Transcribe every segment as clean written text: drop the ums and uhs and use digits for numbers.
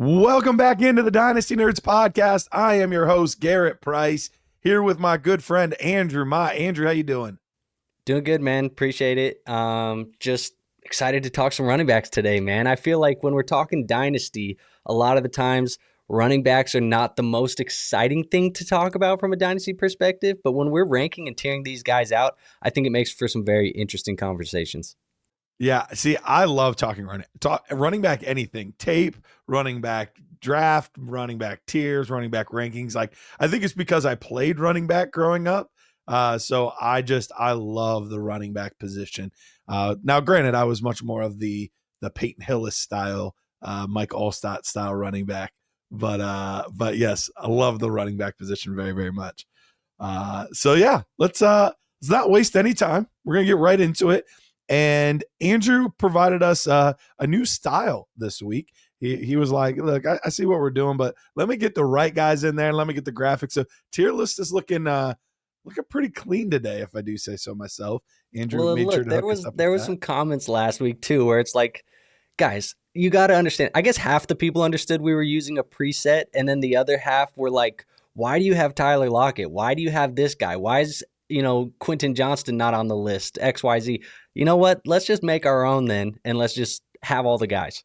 Welcome back into the Dynasty Nerds podcast. I am your host, Garrett Price, here with my good friend, Andrew. Andrew, how you doing? Doing good, man. Appreciate it. Just excited to talk some running backs today, man. I feel like when we're talking Dynasty, a lot of the times running backs are not the most exciting thing to talk about from a Dynasty perspective, but when we're ranking and tearing these guys out, I think it makes for some very interesting conversations. Yeah, see, I love talking running back anything, tape, running back draft, running back tiers, running back rankings. Like, I think it's because I played running back growing up. So I love the running back position. Now, granted, I was much more of the Peyton Hillis style, Mike Allstott style running back. But yes, I love the running back position very, very much. So yeah, let's not waste any time. We're going to get right into it. And Andrew provided us a new style this week. He was like, look, I see what we're doing, but let me get the right guys in there and let me get the graphics. So tier list is looking pretty clean today, if I do say so myself. Andrew made sure to hook us up. There was some comments last week too, where it's like, guys, you got to understand. I guess half the people understood we were using a preset, and then the other half were like, why do you have Tyler Lockett? Why do you have this guy? Why is Quentin Johnston not on the list? XYZ. You know what? Let's just make our own then, and let's just have all the guys.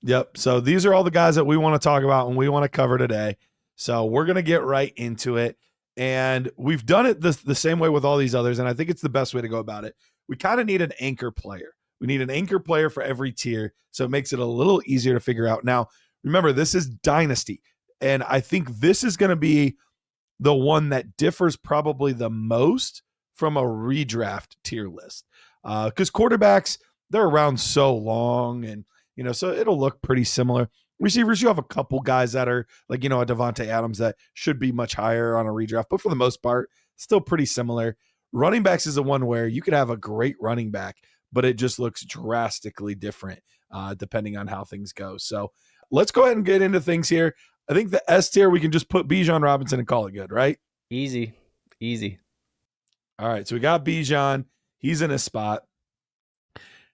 Yep. So these are all the guys that we want to talk about and we want to cover today. So we're going to get right into it. And we've done it the same way with all these others, and I think it's the best way to go about it. We kind of need an anchor player. We need an anchor player for every tier, so it makes it a little easier to figure out. Now, remember, this is Dynasty, and I think this is going to be the one that differs probably the most from a redraft tier list. Because quarterbacks, they're around so long, and so it'll look pretty similar. Receivers, you have a couple guys that are like, a Davante Adams that should be much higher on a redraft, but for the most part, still pretty similar. Running backs is the one where you could have a great running back, but it just looks drastically different depending on how things go. So let's go ahead and get into things here. I think the S tier, we can just put Bijan Robinson and call it good, right? Easy. All right, so we got Bijan. He's in a spot.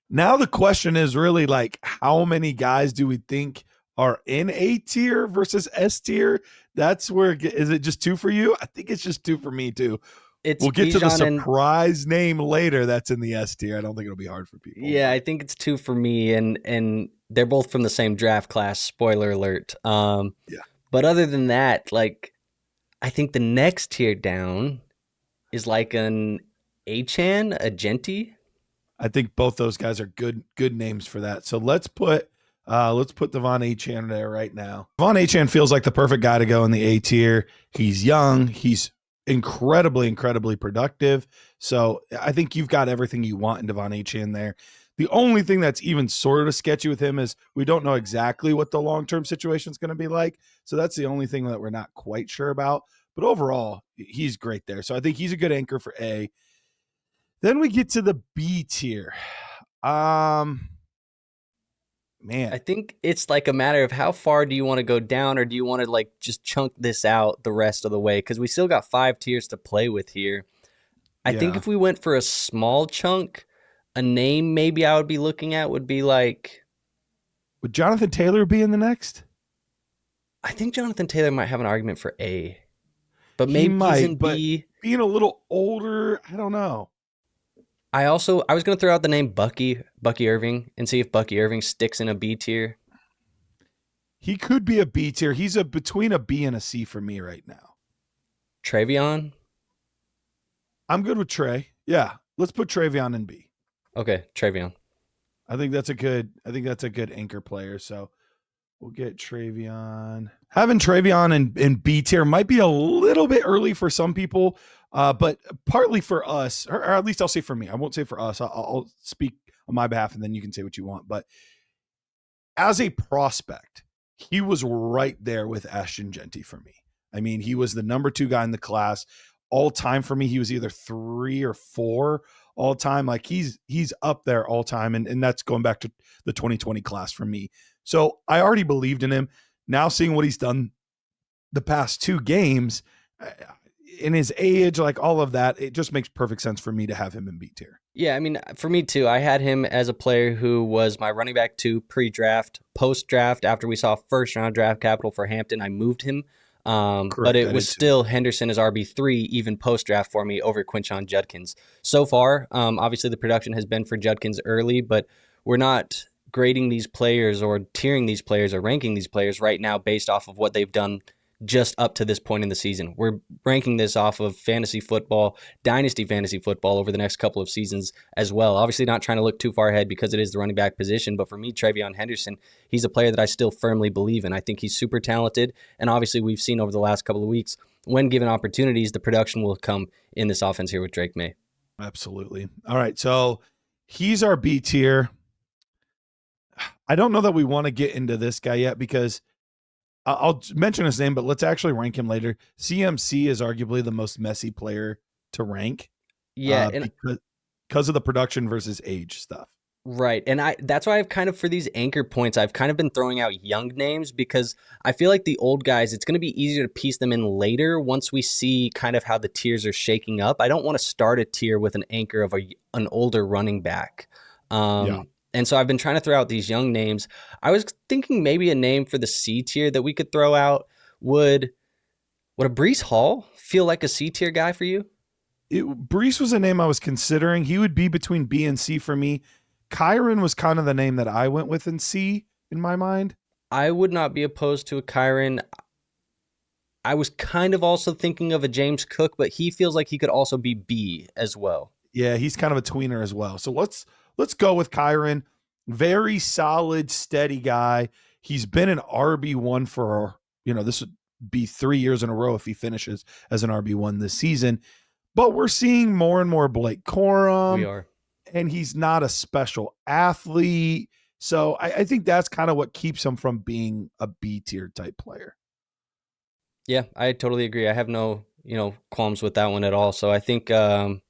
Now the question is really like, how many guys do we think are in A tier versus S tier? That's where, is it just two for you? I think it's just two for me too. We'll get Bijan to the surprise name later that's in the S tier. I don't think it'll be hard for people. Yeah, I think it's two for me, and they're both from the same draft class. Spoiler alert. Yeah. But other than that, like, I think the next tier down is like an Achane, a Genty. I think both those guys are good names for that. So let's put Devon Achane there right now. Devon Achane feels like the perfect guy to go in the A tier. He's young. He's incredibly productive. So I think you've got everything you want in Devon Achane there. The only thing that's even sort of sketchy with him is we don't know exactly what the long-term situation is going to be like. So that's the only thing that we're not quite sure about. But overall, he's great there. So I think he's a good anchor for A. Then we get to the B tier. Man, I think it's like a matter of how far do you want to go down, or do you want to like just chunk this out the rest of the way? Because we still got 5 tiers to play with here. I think if we went for a small chunk, a name maybe I would be looking at would be like... Would Jonathan Taylor be in the next? I think Jonathan Taylor might have an argument for A. But maybe he's in B. Being a little older, I don't know. I was going to throw out the name Bucky Irving and see if Bucky Irving sticks in a B tier. He could be a B tier. He's between a B and a C for me right now. Treveyon? I'm good with Trey. Yeah, let's put Treveyon in B. Okay, Treveyon. I think that's a good anchor player. So we'll get Treveyon. Having Treveyon in B tier might be a little bit early for some people. But partly for us, or at least I'll say for me, I won't say for us. I'll speak on my behalf, and then you can say what you want. But as a prospect, he was right there with Ashton Genty for me. I mean, he was the number 2 guy in the class all time for me. He was either 3 or 4 all time. Like he's up there all time. And that's going back to the 2020 class for me. So I already believed in him. Now seeing what he's done the past 2 games, in his age, like all of that, it just makes perfect sense for me to have him in B tier. Yeah, I mean, for me too, I had him as a player who was my running back 2 pre-draft. Post-draft, after we saw first-round draft capital for Hampton, I moved him. But it was still Henderson as RB3, even post-draft for me over Quinshon Judkins. So far, obviously the production has been for Judkins early, but we're not grading these players or tiering these players or ranking these players right now based off of what they've done just up to this point in the season. We're ranking this off of fantasy football, dynasty fantasy football over the next couple of seasons as well. Obviously not trying to look too far ahead because it is the running back position, but for me, Treveyon Henderson, he's a player that I still firmly believe in. I think he's super talented, and obviously we've seen over the last couple of weeks, when given opportunities, the production will come in this offense here with Drake May. Absolutely. All right, so he's our B tier. I don't know that we want to get into this guy yet because I'll mention his name, but let's actually rank him later. CMC is arguably the most messy player to rank. Yeah, because of the production versus age stuff. Right. And that's why I've kind of, for these anchor points, I've kind of been throwing out young names because I feel like the old guys, it's going to be easier to piece them in later once we see kind of how the tiers are shaking up. I don't want to start a tier with an anchor of an older running back. And so I've been trying to throw out these young names. I was thinking maybe a name for the C tier that we could throw out. Would a Breece Hall feel like a C tier guy for you? Breece was a name I was considering. He would be between B and C for me. Kyren was kind of the name that I went with in C in my mind. I would not be opposed to a Kyren. I was kind of also thinking of a James Cook, but he feels like he could also be B as well. Yeah, he's kind of a tweener as well. So let's go with Kyren. Very solid, steady guy. He's been an RB1 for, this would be 3 years in a row if he finishes as an RB1 this season. But we're seeing more and more Blake Corum. We are. And he's not a special athlete. So I think that's kind of what keeps him from being a B tier type player. Yeah, I totally agree. I have no, qualms with that one at all. So I think, it's going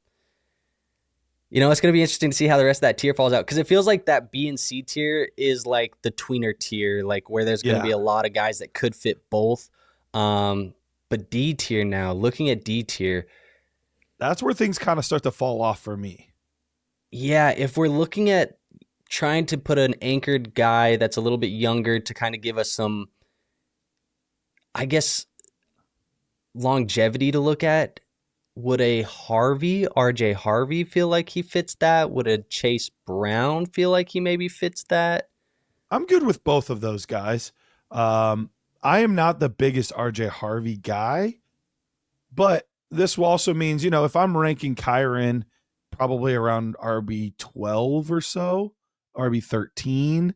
to be interesting to see how the rest of that tier falls out. Because it feels like that B and C tier is like the tweener tier, like where there's going to be a lot of guys that could fit both. But D tier now, looking at D tier. That's where things kind of start to fall off for me. Yeah, if we're looking at trying to put an anchored guy that's a little bit younger to kind of give us some, I guess, longevity to look at, would a RJ Harvey feel like he fits that? Would a Chase Brown feel like he maybe fits that? I'm good with both of those guys. I am not the biggest RJ Harvey guy, but this also means, if I'm ranking Kyren probably around RB 12 or so, RB 13 in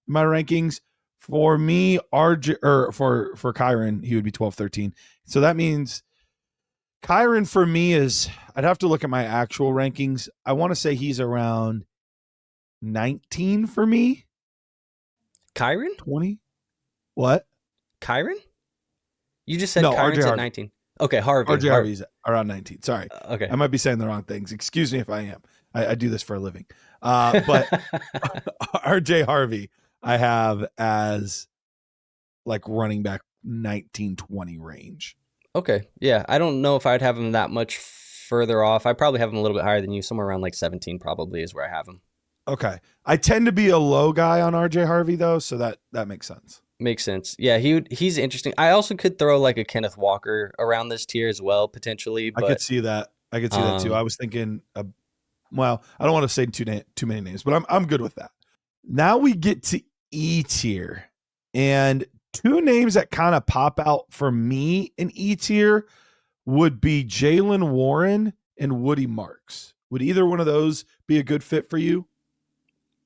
my rankings. For me, for Kyren, he would be 12, 13. So that means Kyren for me is, I'd have to look at my actual rankings. I want to say he's around 19 for me. Kyren? 20? What? Kyren? You just said no, Kyren's RJ at 19. Okay, Harvey. RJ Harvey's around 19. Sorry. Okay. I might be saying the wrong things. Excuse me if I am. I do this for a living. But RJ Harvey, I have as like running back 19, 20 range. Okay. Yeah. I don't know if I'd have him that much further off. I probably have him a little bit higher than you. Somewhere around like 17 probably is where I have him. Okay. I tend to be a low guy on RJ Harvey though, so that makes sense. Makes sense. Yeah, he's interesting. I also could throw like a Kenneth Walker around this tier as well, potentially. But, I could see that. Too. I was thinking, I don't want to say too many names, but I'm good with that. Now we get to E tier, and two names that kind of pop out for me in E tier would be Jaylen Warren and Woody Marks. Would either one of those be a good fit for you?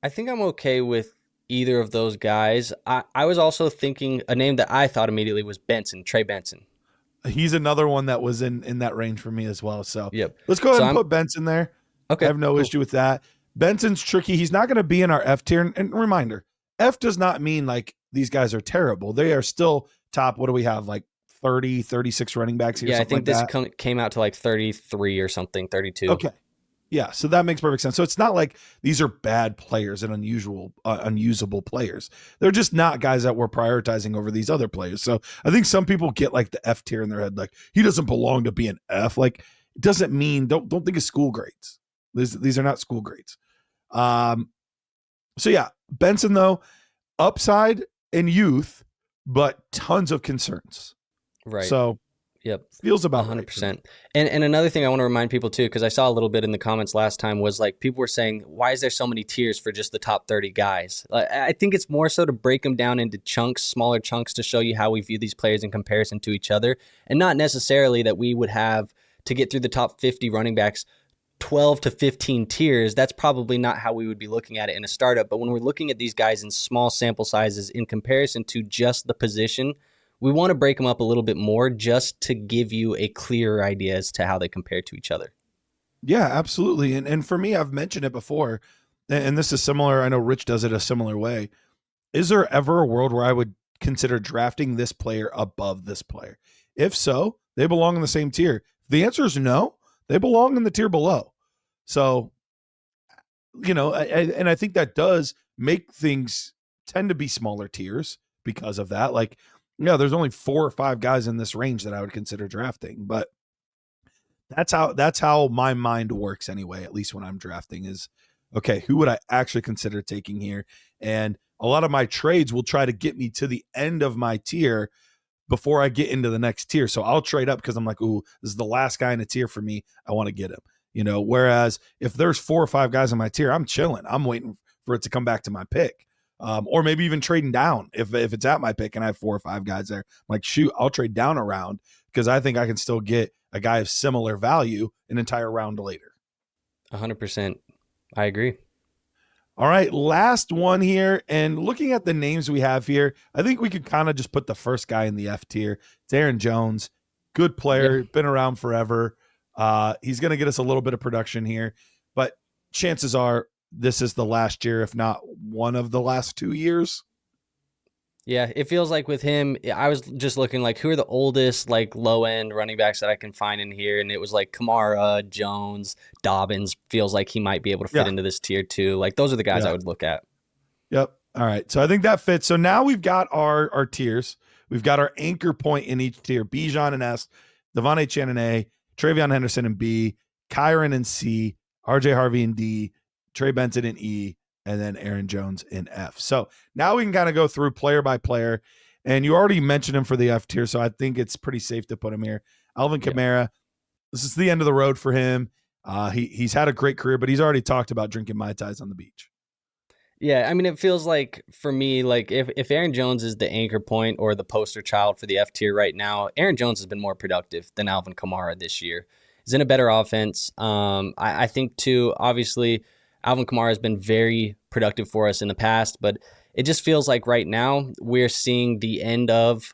I think I'm okay with either of those guys. I was also thinking a name that I thought immediately was Benson, Trey Benson. He's another one that was in that range for me as well. So yep. Let's go ahead and put Benson there. Okay. I have no issue with that. Benson's tricky. He's not going to be in our F tier. And reminder, F does not mean like these guys are terrible. They are still top. What do we have? Like 30, 36 running backs here? Yeah, I think this came out to like 33 or something, 32. Okay. Yeah, so that makes perfect sense. So it's not like these are bad players and unusable players. They're just not guys that we're prioritizing over these other players. So I think some people get like the F tier in their head, like he doesn't belong to be an F. Like it doesn't mean don't think of school grades. These are not school grades. So yeah, Benson though, upside and youth, but tons of concerns. Right. So yep. Feels about 100%. Right. And another thing I want to remind people too, because I saw a little bit in the comments last time, was like people were saying, why is there so many tiers for just the top 30 guys? I think it's more so to break them down into chunks, smaller chunks, to show you how we view these players in comparison to each other, and not necessarily that we would have to get through the top 50 running backs 12 to 15 tiers. That's probably not how we would be looking at it in a startup. But when we're looking at these guys in small sample sizes in comparison to just the position, we want to break them up a little bit more just to give you a clearer idea as to how they compare to each other. Yeah, absolutely. And for me, I've mentioned it before, and this is similar. I know Rich does it a similar way. Is there ever a world where I would consider drafting this player above this player? If so, they belong in the same tier. The answer is no. They belong in the tier below. So, and I think that does make things tend to be smaller tiers because of that. Like, there's only 4 or 5 guys in this range that I would consider drafting, but that's how my mind works anyway, at least when I'm drafting, is okay, who would I actually consider taking here? And a lot of my trades will try to get me to the end of my tier before I get into the next tier. So I'll trade up because I'm like, ooh, this is the last guy in a tier for me. I want to get him. Whereas if there's 4 or 5 guys in my tier, I'm chilling. I'm waiting for it to come back to my pick. Or maybe even trading down if it's at my pick and I have 4 or 5 guys there. I'm like, shoot, I'll trade down a round because I think I can still get a guy of similar value an entire round later. 100%. I agree. All right, last one here. And looking at the names we have here, I think we could kind of just put the first guy in the F tier. It's Aaron Jones. Good player, been around forever. He's going to get us a little bit of production here, but chances are this is the last year, if not one of the last 2 years. Yeah, it feels like with him, I was just looking like who are the oldest like low end running backs that I can find in here, and it was like Kamara, Jones, Dobbins. Feels like he might be able to fit into this tier too. Like those are the guys I would look at. Yep. All right. So I think that fits. So now we've got our tiers. We've got our anchor point in each tier: Bijan in S, Devon Achane in A, Treveyon Henderson in B, Kyren in C, RJ Harvey in D, Trey Benson in E, and then Aaron Jones in F. So now we can kind of go through player by player. And you already mentioned him for the F tier, so I think it's pretty safe to put him here. Alvin Kamara, this is the end of the road for him. He's had a great career, but he's already talked about drinking Mai Tais on the beach. Yeah, I mean, it feels like for me, like if Aaron Jones is the anchor point or the poster child for the F tier right now, Aaron Jones has been more productive than Alvin Kamara this year. He's in a better offense. I think too, obviously, Alvin Kamara has been very productive for us in the past, but it just feels like right now we're seeing the end of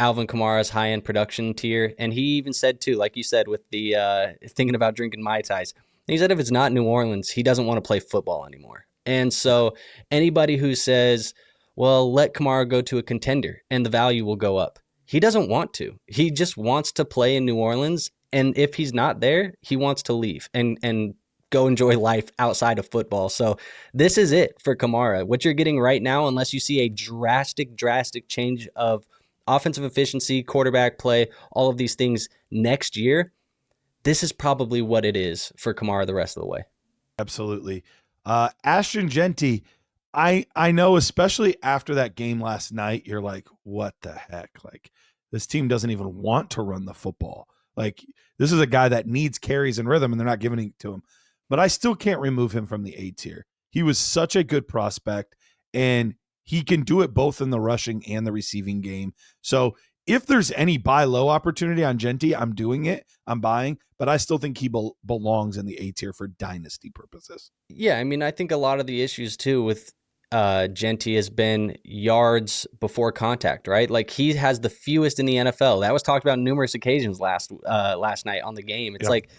Alvin Kamara's high-end production tier. And he even said too, like you said, with the thinking about drinking Mai Tais, he said if it's not New Orleans, he doesn't want to play football anymore. And so anybody who says, well, let Kamara go to a contender and the value will go up, he doesn't want to. He just wants to play in New Orleans. And if he's not there, he wants to leave and go enjoy life outside of football. So this is it for Kamara. What you're getting right now, unless you see a drastic change of offensive efficiency, quarterback play, all of these things next year, this is probably what it is for Kamara the rest of the way. Absolutely. Ashton Genty, I know, especially after that game last night, you're like, what the heck? Like, this team doesn't even want to run the football. Like, this is a guy that needs carries and rhythm, and they're not giving it to him. But I still can't remove him from the A tier. He was such a good prospect, and he can do it both in the rushing and the receiving game. So if there's any buy low opportunity on Genty, I'm doing it. I'm buying, but I still think he belongs in the A tier for dynasty purposes. Yeah, I mean, I think a lot of the issues too with Genty has been yards before contact, right? Like he has the fewest in the NFL. That was talked about on numerous occasions last night on the game. It's like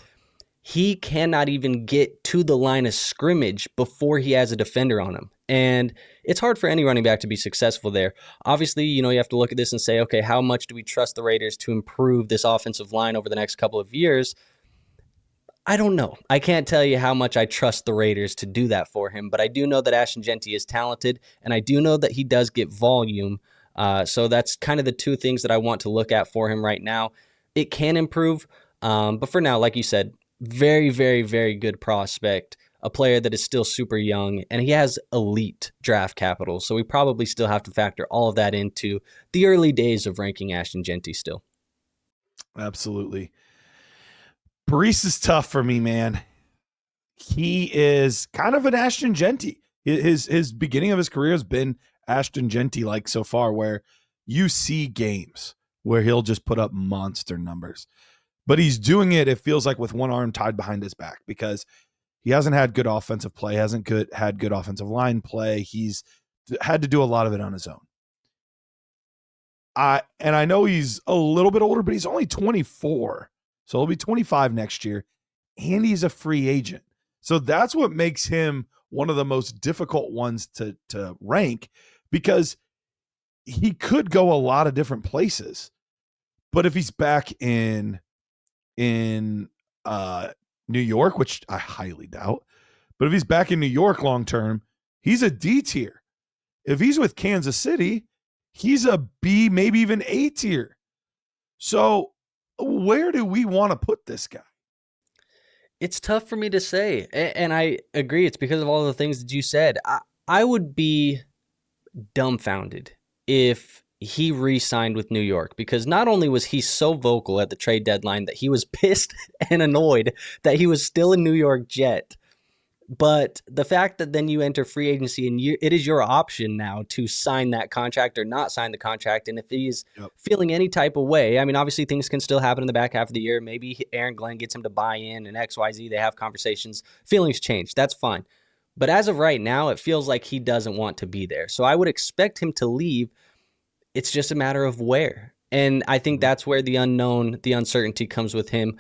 he cannot even get to the line of scrimmage before he has a defender on him. And it's hard for any running back to be successful there. Obviously, you have to look at this and say, okay, how much do we trust the Raiders to improve this offensive line over the next couple of years? I don't know. I can't tell you how much I trust the Raiders to do that for him, but I do know that Ashton Genty is talented, and I do know that he does get volume. So that's kind of the two things that I want to look at for him right now. It can improve, but for now, like you said, very, very, very good prospect, a player that is still super young, and he has elite draft capital. So we probably still have to factor all of that into the early days of ranking Ashton Genty still. Absolutely. Breece is tough for me, man. He is kind of an Ashton Genty. His beginning of his career has been Ashton Genty like so far, where you see games where he'll just put up monster numbers. But he's doing it, it feels like, with one arm tied behind his back because he hasn't had good offensive play, had good offensive line play. He's had to do a lot of it on his own. I know he's a little bit older, but he's only 24. So he'll be 25 next year, and he's a free agent. So that's what makes him one of the most difficult ones to rank, because he could go a lot of different places. But if he's back in New York, which I highly doubt, but if he's back in New York long term, he's a D tier. If he's with Kansas City, he's a B, maybe even A tier. So where do we want to put this guy? It's tough for me to say, and I agree. It's because of all the things that you said. I would be dumbfounded if he re-signed with New York, because not only was he so vocal at the trade deadline that he was pissed and annoyed that he was still a New York Jet, but the fact that then you enter free agency and it is your option now to sign that contract or not sign the contract. And if he's feeling any type of way, I mean, obviously things can still happen in the back half of the year. Maybe Aaron Glenn gets him to buy in and XYZ. They have conversations. Feelings change. That's fine. But as of right now, it feels like he doesn't want to be there. So I would expect him to leave. It's just a matter of where. And I think that's where the unknown, the uncertainty comes with him.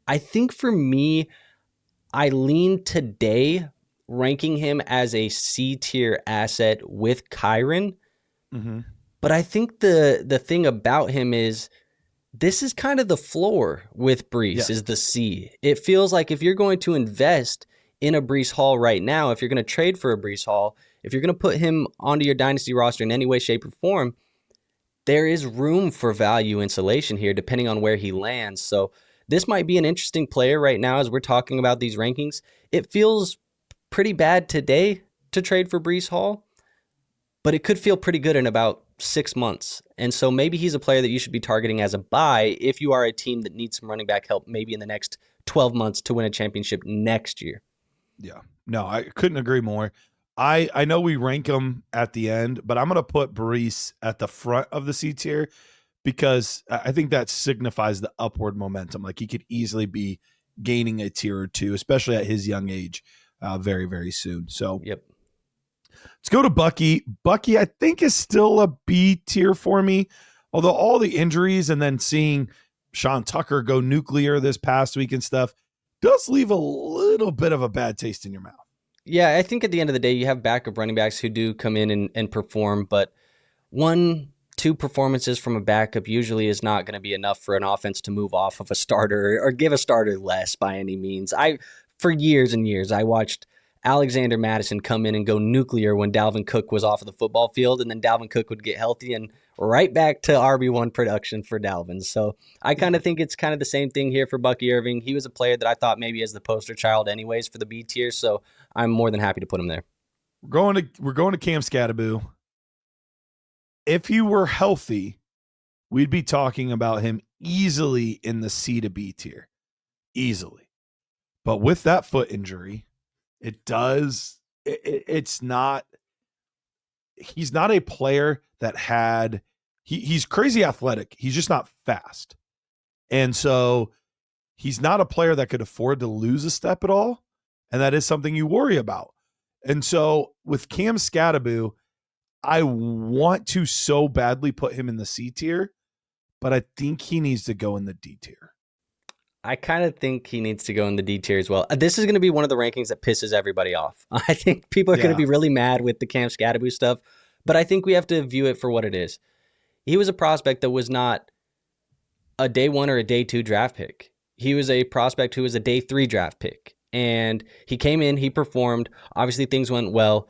I think for me, I lean today ranking him as a C-tier asset with Kyren. Mm-hmm. But I think the thing about him is this is kind of the floor with Breece, is the C. It feels like if you're going to invest in a Breece Hall right now, if you're going to trade for a Breece Hall, if you're going to put him onto your dynasty roster in any way, shape, or form, there is room for value insulation here depending on where he lands. So this might be an interesting player right now as we're talking about these rankings. It feels pretty bad today to trade for Breece Hall, but it could feel pretty good in about 6 months. And so maybe he's a player that you should be targeting as a buy if you are a team that needs some running back help maybe in the next 12 months to win a championship next year. Yeah, no, I couldn't agree more. I know we rank him at the end, but I'm going to put Breece at the front of the C tier because I think that signifies the upward momentum. Like he could easily be gaining a tier or two, especially at his young age, very, very soon. So let's go to Bucky. Bucky, I think, is still a B tier for me, although all the injuries and then seeing Sean Tucker go nuclear this past week and stuff does leave a little bit of a bad taste in your mouth. Yeah, I think at the end of the day, you have backup running backs who do come in and perform, but 1-2 performances from a backup usually is not going to be enough for an offense to move off of a starter or give a starter less by any means. For years and years, I watched Alexander Madison come in and go nuclear when Dalvin Cook was off of the football field, and then Dalvin Cook would get healthy and right back to RB1 production for Dalvin. So I kind of think it's kind of the same thing here for Bucky Irving. He was a player that I thought maybe as the poster child anyways for the B tier, so I'm more than happy to put him there. We're going to Cam Skattebo. If he were healthy, we'd be talking about him easily in the C to B tier. Easily. But with that foot injury, it's not, he's not a player that had, he's crazy athletic. He's just not fast. And so he's not a player that could afford to lose a step at all. And that is something you worry about. And so with Cam Skattebo, I want to so badly put him in the C tier, but I think he needs to go in the D tier. I kind of think he needs to go in the D tier as well. This is going to be one of the rankings that pisses everybody off. I think people are going to be really mad with the Cam Skattebo stuff, but I think we have to view it for what it is. He was a prospect that was not a day 1 or a day 2 draft pick. he was a prospect who was a day 3 draft pick. And he came in, he performed. Obviously, things went well.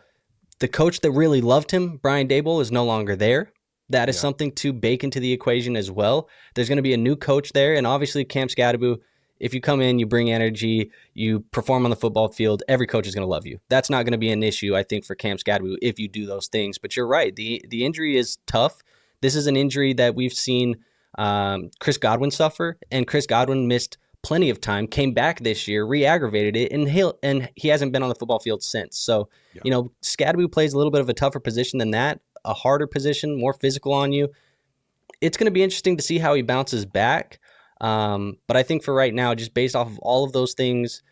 The coach that really loved him, Brian Daboll, is no longer there. That is something to bake into the equation as well. There's going to be a new coach there. And obviously, Cam Skattebo, if you come in, you bring energy, you perform on the football field, every coach is going to love you. That's not going to be an issue, I think, for Cam Skattebo if you do those things. But you're right. The injury is tough. This is an injury that we've seen Chris Godwin suffer, and Chris Godwin missed plenty of time, came back this year, re-aggravated it, and he hasn't been on the football field since. So, Skattebo plays a little bit of a tougher position than that, a harder position, more physical on you. It's going to be interesting to see how he bounces back. But I think for right now, just based off of all of those things,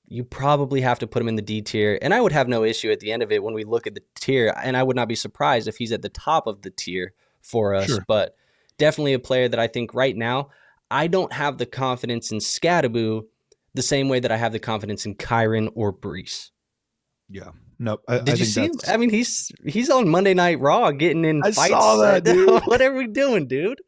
you probably have to put him in the D tier. And I would have no issue at the end of it when we look at the tier, and I would not be surprised if he's at the top of the tier for us. Sure. But definitely a player that I think right now, I don't have the confidence in Skattebo the same way that I have the confidence in Kyren or Breece. Yeah. No. Did you see him? I mean, he's on Monday Night Raw getting in fights. I saw that, dude. What are we doing, dude?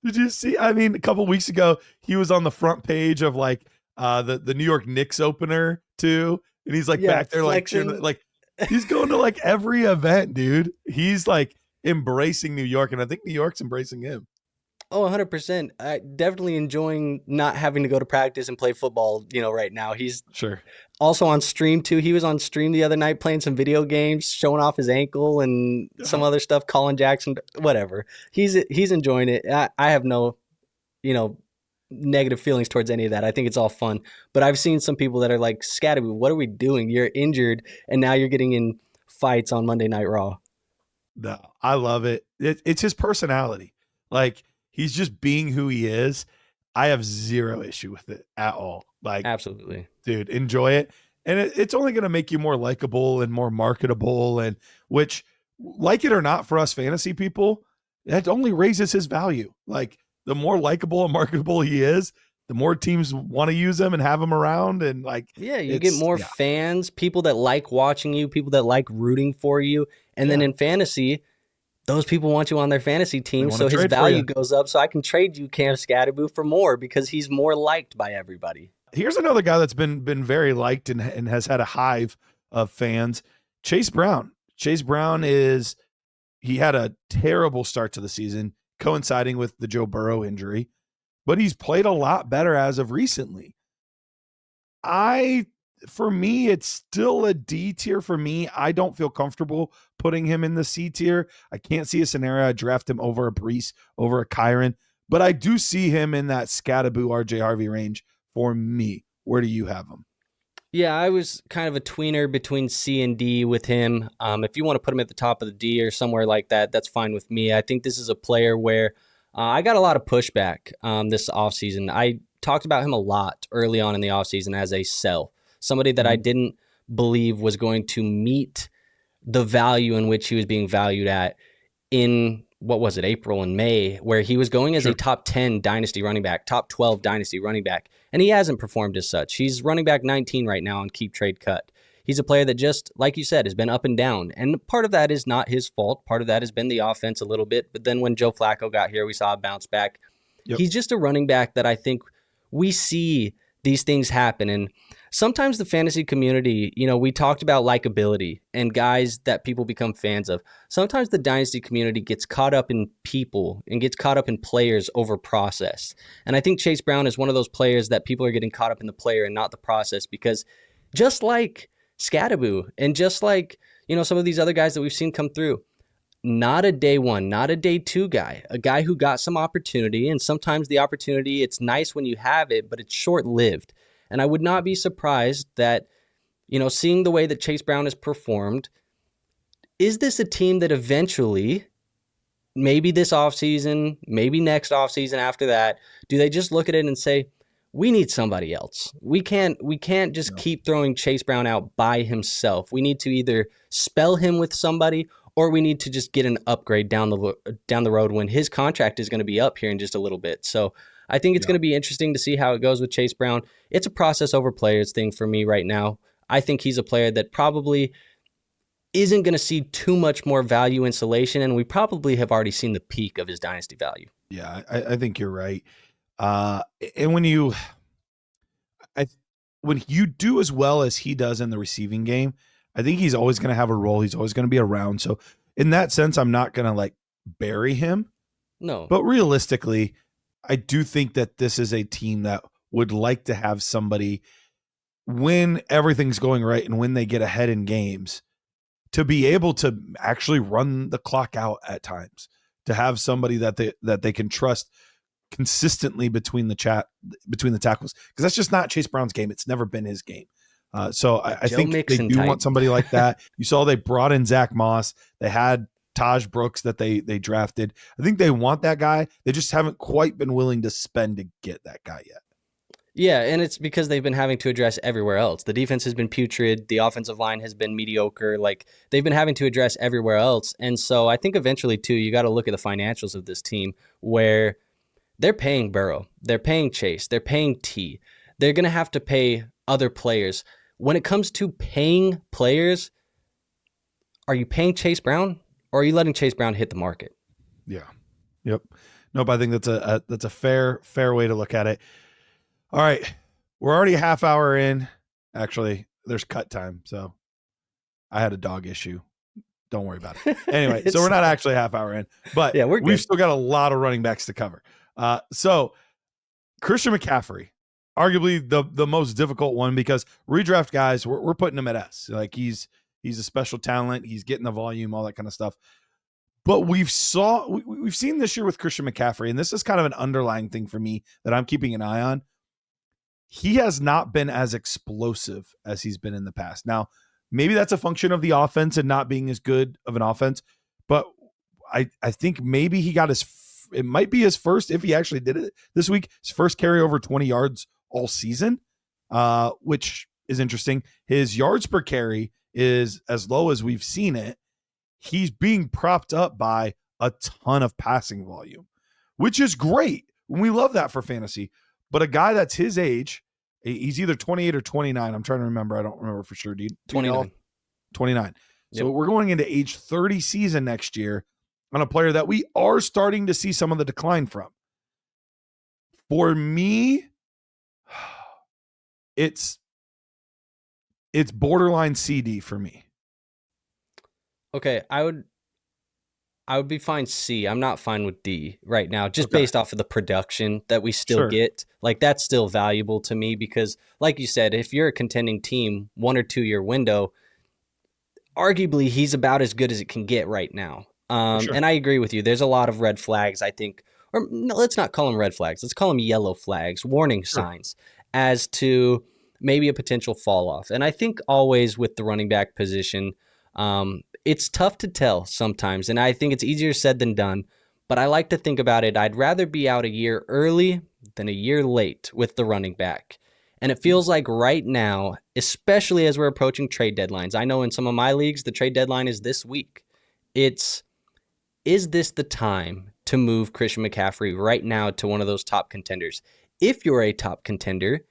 Did you see? I mean, a couple weeks ago, he was on the front page of like the New York Knicks opener too, and he's like back there flexing. like he's going to like every event, dude. He's like embracing New York, and I think New York's embracing him. Oh, 100%. Definitely enjoying not having to go to practice and play football, right now. He's also on stream too. He was on stream the other night playing some video games, showing off his ankle and some other stuff, Colin Jackson, whatever. He's enjoying it. I have no, negative feelings towards any of that. I think it's all fun. But I've seen some people that are like, Skattebo, what are we doing? You're injured, and now you're getting in fights on Monday Night Raw. No, I love it. It's his personality. Like, he's just being who he is. I have zero issue with it at all. Like, absolutely, dude, enjoy it. And it's only going to make you more likable and more marketable, and which, like it or not, for us fantasy people, that only raises his value. Like, the more likable and marketable he is, the more teams want to use him and have him around. And like, you get more fans, people that like watching you, people that like rooting for you. And then in fantasy, those people want you on their fantasy team, so his value goes up. So I can trade you Cam Skattebo for more because he's more liked by everybody. Here's another guy that's been very liked and has had a hive of fans, Chase Brown. Chase Brown he had a terrible start to the season, coinciding with the Joe Burrow injury, but he's played a lot better as of recently. For me, it's still a D tier for me. I don't feel comfortable putting him in the C tier. I can't see a scenario I'd draft him over a Breece, over a Kyren, but I do see him in that Skattebo, RJ Harvey range for me. Where do you have him? Yeah, I was kind of a tweener between C and D with him. If you want to put him at the top of the D or somewhere like that, that's fine with me. I think this is a player where I got a lot of pushback this offseason. I talked about him a lot early on in the offseason as a sell. Somebody that I didn't believe was going to meet the value in which he was being valued at in, April and May, where he was going as a top 10 dynasty running back, top 12 dynasty running back, and he hasn't performed as such. He's running back 19 right now on Keep Trade Cut. He's a player that just, like you said, has been up and down, and part of that is not his fault. Part of that has been the offense a little bit, but then when Joe Flacco got here, we saw a bounce back. Yep. He's just a running back that I think we see these things happen, and sometimes the fantasy community, we talked about likability and guys that people become fans of. Sometimes the dynasty community gets caught up in people and gets caught up in players over process. And I think Chase Brown is one of those players that people are getting caught up in the player and not the process, because just like Skattebo and just like, some of these other guys that we've seen come through, not a day one, not a day two guy, a guy who got some opportunity. And sometimes the opportunity, it's nice when you have it, but it's short-lived. And I would not be surprised that, seeing the way that Chase Brown has performed, is this a team that eventually, maybe this offseason, maybe next offseason after that, do they just look at it and say, we need somebody else. We can't just keep throwing Chase Brown out by himself. We need to either spell him with somebody, or we need to just get an upgrade down the road when his contract is going to be up here in just a little bit. So I think it's going to be interesting to see how it goes with Chase Brown. It's a process over players thing for me right now. I think he's a player that probably isn't going to see too much more value insulation, and we probably have already seen the peak of his dynasty value. Yeah, I think you're right. And when you do as well as he does in the receiving game, I think he's always going to have a role. He's always going to be around. So in that sense, I'm not going to like bury him. No. But realistically, I do think that this is a team that would like to have somebody when everything's going right and when they get ahead in games to be able to actually run the clock out at times, to have somebody that they can trust consistently between the tackles, because that's just not Chase Brown's game. It's never been his game. So I think they do want somebody like that. You saw they brought in Zach Moss. They had Taj Brooks that they drafted. I think they want that guy. They just haven't quite been willing to spend to get that guy yet. Yeah, and it's because they've been having to address everywhere else. The defense has been putrid. The offensive line has been mediocre. Like, they've been having to address everywhere else. And so I think eventually, too, you got to look at the financials of this team where they're paying Burrow. They're paying Chase. They're paying T. They're going to have to pay other players. When it comes to paying players, are you paying Chase Brown or are you letting Chase Brown hit the market? Yeah. Yep. Nope. I think that's a fair way to look at it. All right. We're already a half hour in. Actually, there's cut time. So I had a dog issue. Don't worry about it. Anyway, so we're not actually a half hour in, but yeah, we've still got a lot of running backs to cover. So Christian McCaffrey, arguably the most difficult one, because redraft guys, we're putting him at S. Like he's a special talent. He's getting the volume, all that kind of stuff. But we've seen this year with Christian McCaffrey, and this is kind of an underlying thing for me that I'm keeping an eye on. He has not been as explosive as he's been in the past. Now, maybe that's a function of the offense and not being as good of an offense, but I think maybe he got it might be his first, if he actually did it this week, his first carry over 20 yards all season, which is interesting. His yards per carry is as low as we've seen it. He's being propped up by a ton of passing volume, which is great. We love that for fantasy. But a guy that's his age, he's either 28 or 29. I'm trying to remember. I don't remember for sure, dude. 29. 29. So we're going into age 30 season next year on a player that we are starting to see some of the decline from. For me, it's borderline CD for me. Okay, I would be fine C. I'm not fine with D right now, just based off of the production that we still get. Like, that's still valuable to me because, like you said, if you're a contending team, 1 or 2 year window, arguably he's about as good as it can get right now. And I agree with you. There's a lot of red flags, I think. Or no, let's not call them red flags. Let's call them yellow flags, warning signs as to maybe a potential fall off. And I think always with the running back position, it's tough to tell sometimes, and I think it's easier said than done, but I like to think about it. I'd rather be out a year early than a year late with the running back. And it feels like right now, especially as we're approaching trade deadlines, I know in some of my leagues, the trade deadline is this week. Is this the time to move Christian McCaffrey right now to one of those top contenders? If you're a top contender,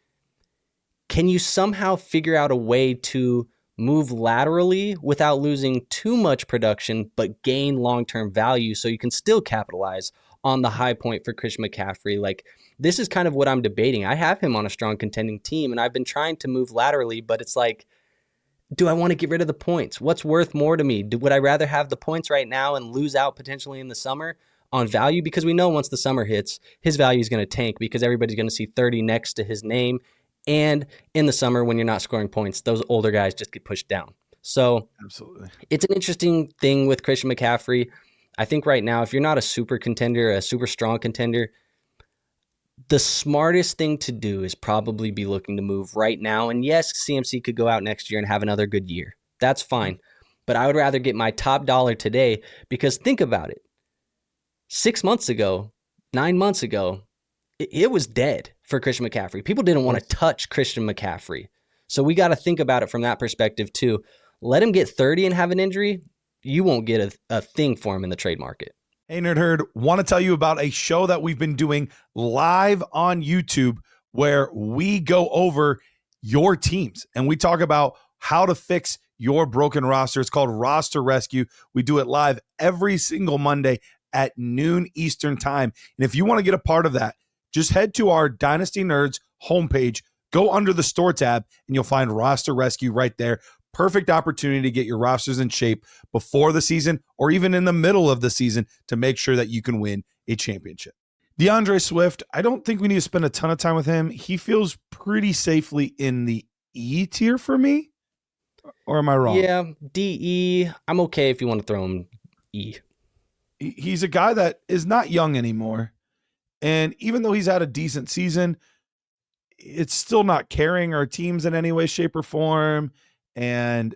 can you somehow figure out a way to move laterally without losing too much production, but gain long-term value so you can still capitalize on the high point for Christian McCaffrey? Like, this is kind of what I'm debating. I have him on a strong contending team, and I've been trying to move laterally, but it's like, do I want to get rid of the points? What's worth more to me? Would I rather have the points right now and lose out potentially in the summer on value? Because we know once the summer hits, his value is going to tank because everybody's going to see 30 next to his name. And in the summer, when you're not scoring points, those older guys just get pushed down. So absolutely, it's an interesting thing with Christian McCaffrey. I think right now, if you're not a super contender, a super strong contender, the smartest thing to do is probably be looking to move right now. And yes, CMC could go out next year and have another good year. That's fine. But I would rather get my top dollar today, because think about it. 6 months ago, 9 months ago, it was dead for Christian McCaffrey. People didn't want to touch Christian McCaffrey. So we got to think about it from that perspective too. Let him get 30 and have an injury. You won't get a thing for him in the trade market. Hey, Nerd Herd, want to tell you about a show that we've been doing live on YouTube where we go over your teams and we talk about how to fix your broken roster. It's called Roster Rescue. We do it live every single Monday at noon Eastern time. And if you want to get a part of that, just head to our Dynasty Nerds homepage, go under the store tab, and you'll find Roster Rescue right there. Perfect opportunity to get your rosters in shape before the season or even in the middle of the season to make sure that you can win a championship. DeAndre Swift, I don't think we need to spend a ton of time with him. He feels pretty safely in the E tier for me. Or am I wrong? Yeah, DE. I'm okay if you want to throw him E. He's a guy that is not young anymore. And even though he's had a decent season, it's still not carrying our teams in any way, shape, or form. And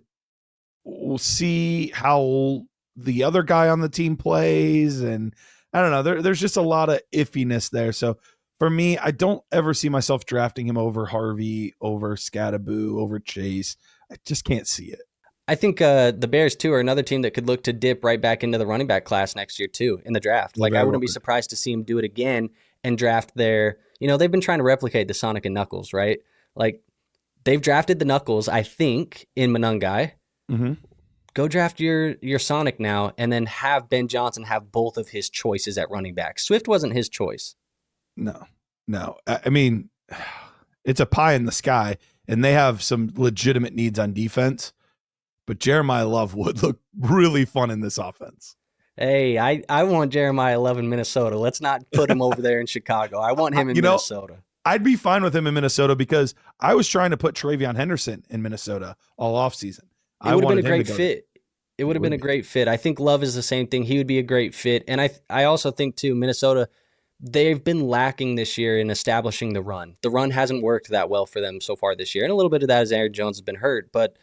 we'll see how the other guy on the team plays. And I don't know. There's just a lot of iffiness there. So for me, I don't ever see myself drafting him over Harvey, over Skattebo, over Chase. I just can't see it. I think the Bears, too, are another team that could look to dip right back into the running back class next year, too, in the draft. Like, I wouldn't be surprised to see him do it again and draft their, they've been trying to replicate the Sonic and Knuckles, right? Like, they've drafted the Knuckles, I think, in Monangai. Mm-hmm. Go draft your Sonic now and then have Ben Johnson have both of his choices at running back. Swift wasn't his choice. No. I mean, it's a pie in the sky, and they have some legitimate needs on defense. But Jeremiah Love would look really fun in this offense. Hey, I want Jeremiah Love in Minnesota. Let's not put him over there in Chicago. I want him in Minnesota. I'd be fine with him in Minnesota because I was trying to put Treveyon Henderson in Minnesota all offseason. It would have been a great fit. It would have been a great fit. I think Love is the same thing. He would be a great fit. And I also think, too, Minnesota, they've been lacking this year in establishing the run. The run hasn't worked that well for them so far this year. And a little bit of that is Aaron Jones has been hurt. But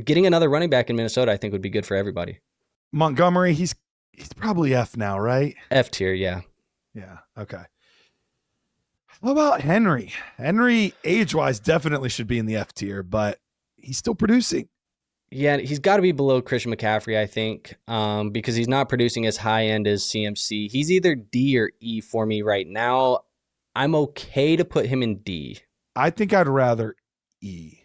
getting another running back in Minnesota, I think, would be good for everybody. Montgomery, he's probably F now, right? F tier, yeah. Yeah, okay. How about Henry? Henry, age-wise, definitely should be in the F tier, but he's still producing. Yeah, he's got to be below Christian McCaffrey, I think, because he's not producing as high-end as CMC. He's either D or E for me right now. I'm okay to put him in D. I think I'd rather E.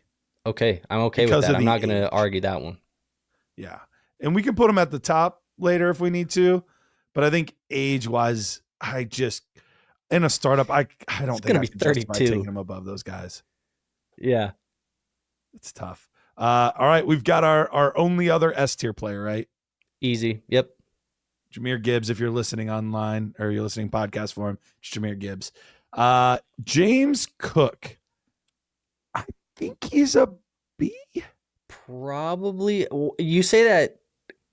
Okay, I'm okay with that. I'm not going to argue that one. Yeah, and we can put him at the top later if we need to, but I think age-wise, in a startup, I don't think I can justify taking him above those guys. Yeah. It's tough. All right, we've got our only other S tier player, right? Easy. Yep. Jahmyr Gibbs, if you're listening online or you're listening podcast for him, it's Jahmyr Gibbs. James Cook. I think he's a B. Probably. You say that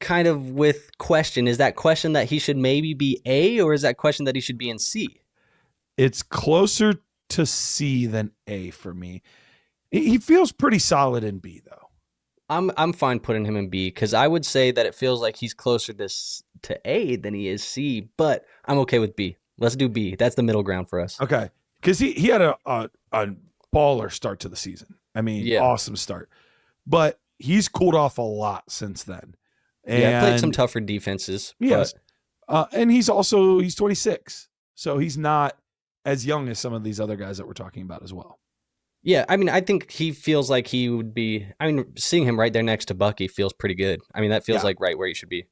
kind of with question. Is that question that he should maybe be A, or is that question that he should be in C? It's closer to C than A for me. He feels pretty solid in B, though. I'm fine putting him in B because I would say that it feels like he's closer to A than he is C, but I'm okay with B. Let's do B. That's the middle ground for us. Okay, because he had a baller start to the season. I mean, awesome start. But he's cooled off a lot since then. And played some tougher defenses. Yes. And he's 26. So he's not as young as some of these other guys that we're talking about as well. Yeah, I mean, I think he feels like he would be. I mean, seeing him right there next to Bucky feels pretty good. I mean, that feels like right where he should be.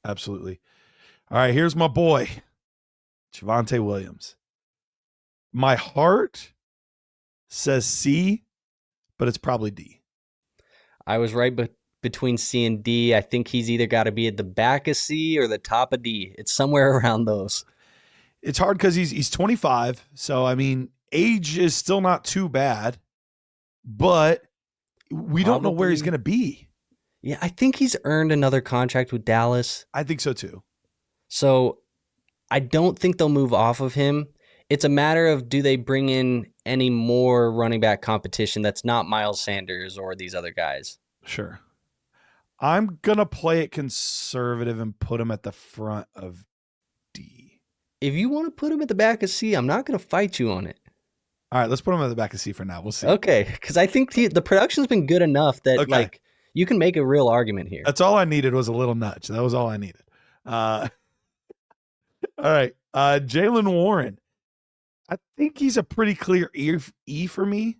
Absolutely. All right, here's my boy, Javonte Williams. My heart says C, but it's probably D. I was right between C and D. I think he's either got to be at the back of C or the top of D. It's somewhere around those. It's hard because he's 25. So, I mean, age is still not too bad, but we don't know where he's going to be. Yeah, I think he's earned another contract with Dallas. I think so too. So I don't think they'll move off of him. It's a matter of, do they bring in any more running back competition that's not Miles Sanders or these other guys? Sure. I'm going to play it conservative and put him at the front of D. If you want to put him at the back of C, I'm not going to fight you on it. All right, let's put him at the back of C for now. We'll see. Okay, because I think the production's been good enough that you can make a real argument here. That's all I needed was a little nudge. That was all I needed. All right, Jaylen Warren. I think he's a pretty clear E for me.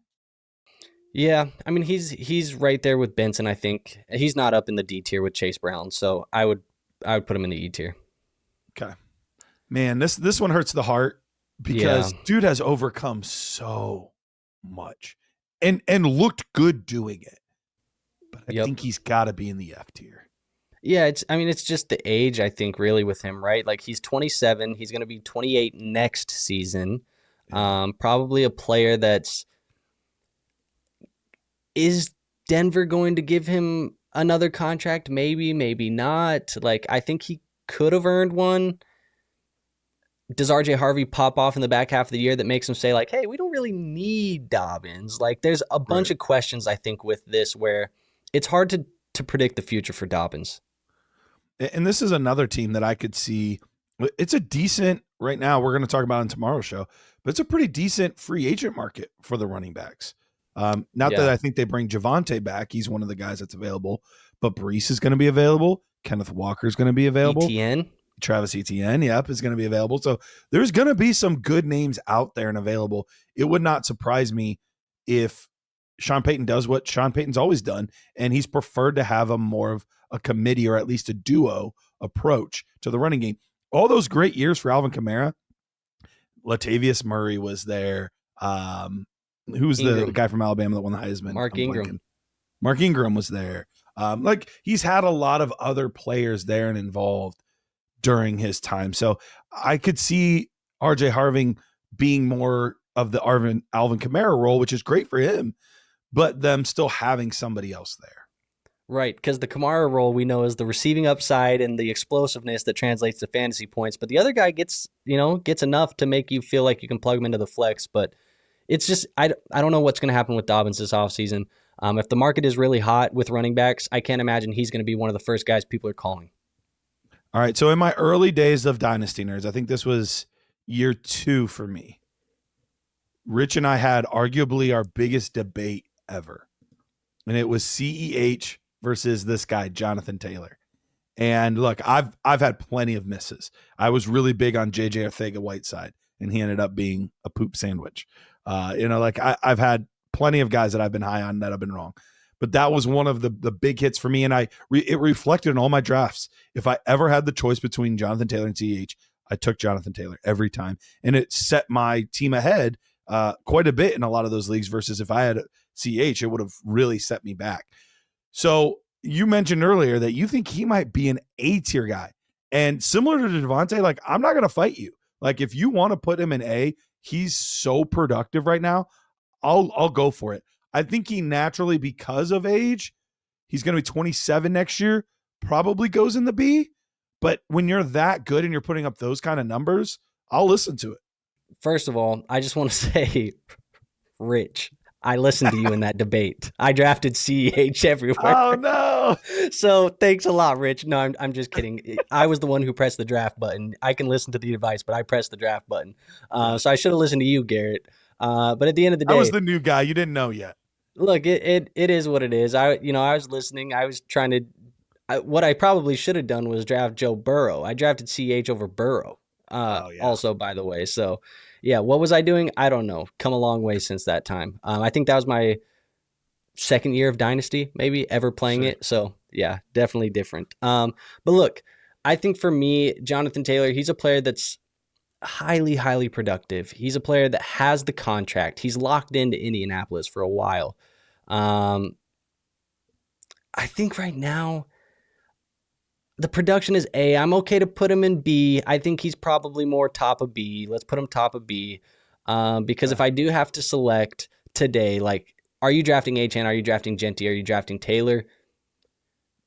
Yeah, I mean he's right there with Benson. I think he's not up in the D tier with Chase Brown, so I would put him in the E tier. Okay, man, this one hurts the heart because dude has overcome so much and looked good doing it. But I think he's got to be in the F tier. Yeah, it's just the age, I think, really with him, right? Like he's 27, he's going to be 28 next season. Probably a player is Denver going to give him another contract? Maybe, maybe not. Like, I think he could have earned one. Does RJ Harvey pop off in the back half of the year that makes him say, like, hey, we don't really need Dobbins? Like, there's a bunch of questions, I think, with this where it's hard to predict the future for Dobbins. And this is another team that I could see. It's a decent, right now, we're going to talk about on tomorrow's show, but it's a pretty decent free agent market for the running backs. Not that I think they bring Javonte back. He's one of the guys that's available, but Breece is going to be available. Kenneth Walker is going to be available. Etienne. Travis Etienne, is going to be available. So there's going to be some good names out there and available. It would not surprise me if Sean Payton does what Sean Payton's always done, and he's preferred to have a more of a committee or at least a duo approach to the running game. All those great years for Alvin Kamara, Latavius Murray was there. Who's the guy from Alabama that won the Heisman? Mark Ingram. Mark Ingram was there. Like he's had a lot of other players there and involved during his time. So I could see RJ Harvey being more of the Alvin Kamara role, which is great for him, but them still having somebody else there. Right, because the Kamara role we know is the receiving upside and the explosiveness that translates to fantasy points, but the other guy gets enough to make you feel like you can plug him into the flex, but it's just, I don't know what's going to happen with Dobbins this offseason. If the market is really hot with running backs, I can't imagine he's going to be one of the first guys people are calling. All right, so in my early days of Dynasty Nerds, I think this was year 2 for me. Rich and I had arguably our biggest debate ever, and it was CEH versus this guy, Jonathan Taylor. And look, I've had plenty of misses. I was really big on JJ Arcega-Whiteside, and he ended up being a poop sandwich. I've had plenty of guys that I've been high on that have been wrong. But that was one of the big hits for me, and it reflected in all my drafts. If I ever had the choice between Jonathan Taylor and CEH, I took Jonathan Taylor every time. And it set my team ahead quite a bit in a lot of those leagues versus if I had CEH, it would have really set me back. So you mentioned earlier that you think he might be an A-tier guy. And similar to Javonte, like, I'm not going to fight you. Like, if you want to put him in A, he's so productive right now, I'll go for it. I think he naturally, because of age, he's going to be 27 next year, probably goes in the B. But when you're that good and you're putting up those kind of numbers, I'll listen to it. First of all, I just want to say, Rich, I listened to you in that debate. I drafted CEH everywhere. Oh, no. So thanks a lot, Rich. No, I'm just kidding. I was the one who pressed the draft button. I can listen to the advice, but I pressed the draft button. So I should have listened to you, Garrett. But at the end of the day, I was the new guy. You didn't know yet. Look, it is what it is. I was listening. I was trying to. What I probably should have done was draft Joe Burrow. I drafted CH over Burrow. Also, by the way. So, yeah, what was I doing? I don't know. Come a long way since that time. I think that was my second year of Dynasty, maybe ever playing it. So, yeah, definitely different. But look, I think for me, Jonathan Taylor, he's a player that's highly, highly productive. He's a player that has the contract. He's locked into Indianapolis for a while. I think right now the production is A. I'm okay to put him in B. I think he's probably more top of B. Let's put him top of B. Because if I do have to select today, like, are you drafting Achane? Are you drafting Genty? Are you drafting Taylor?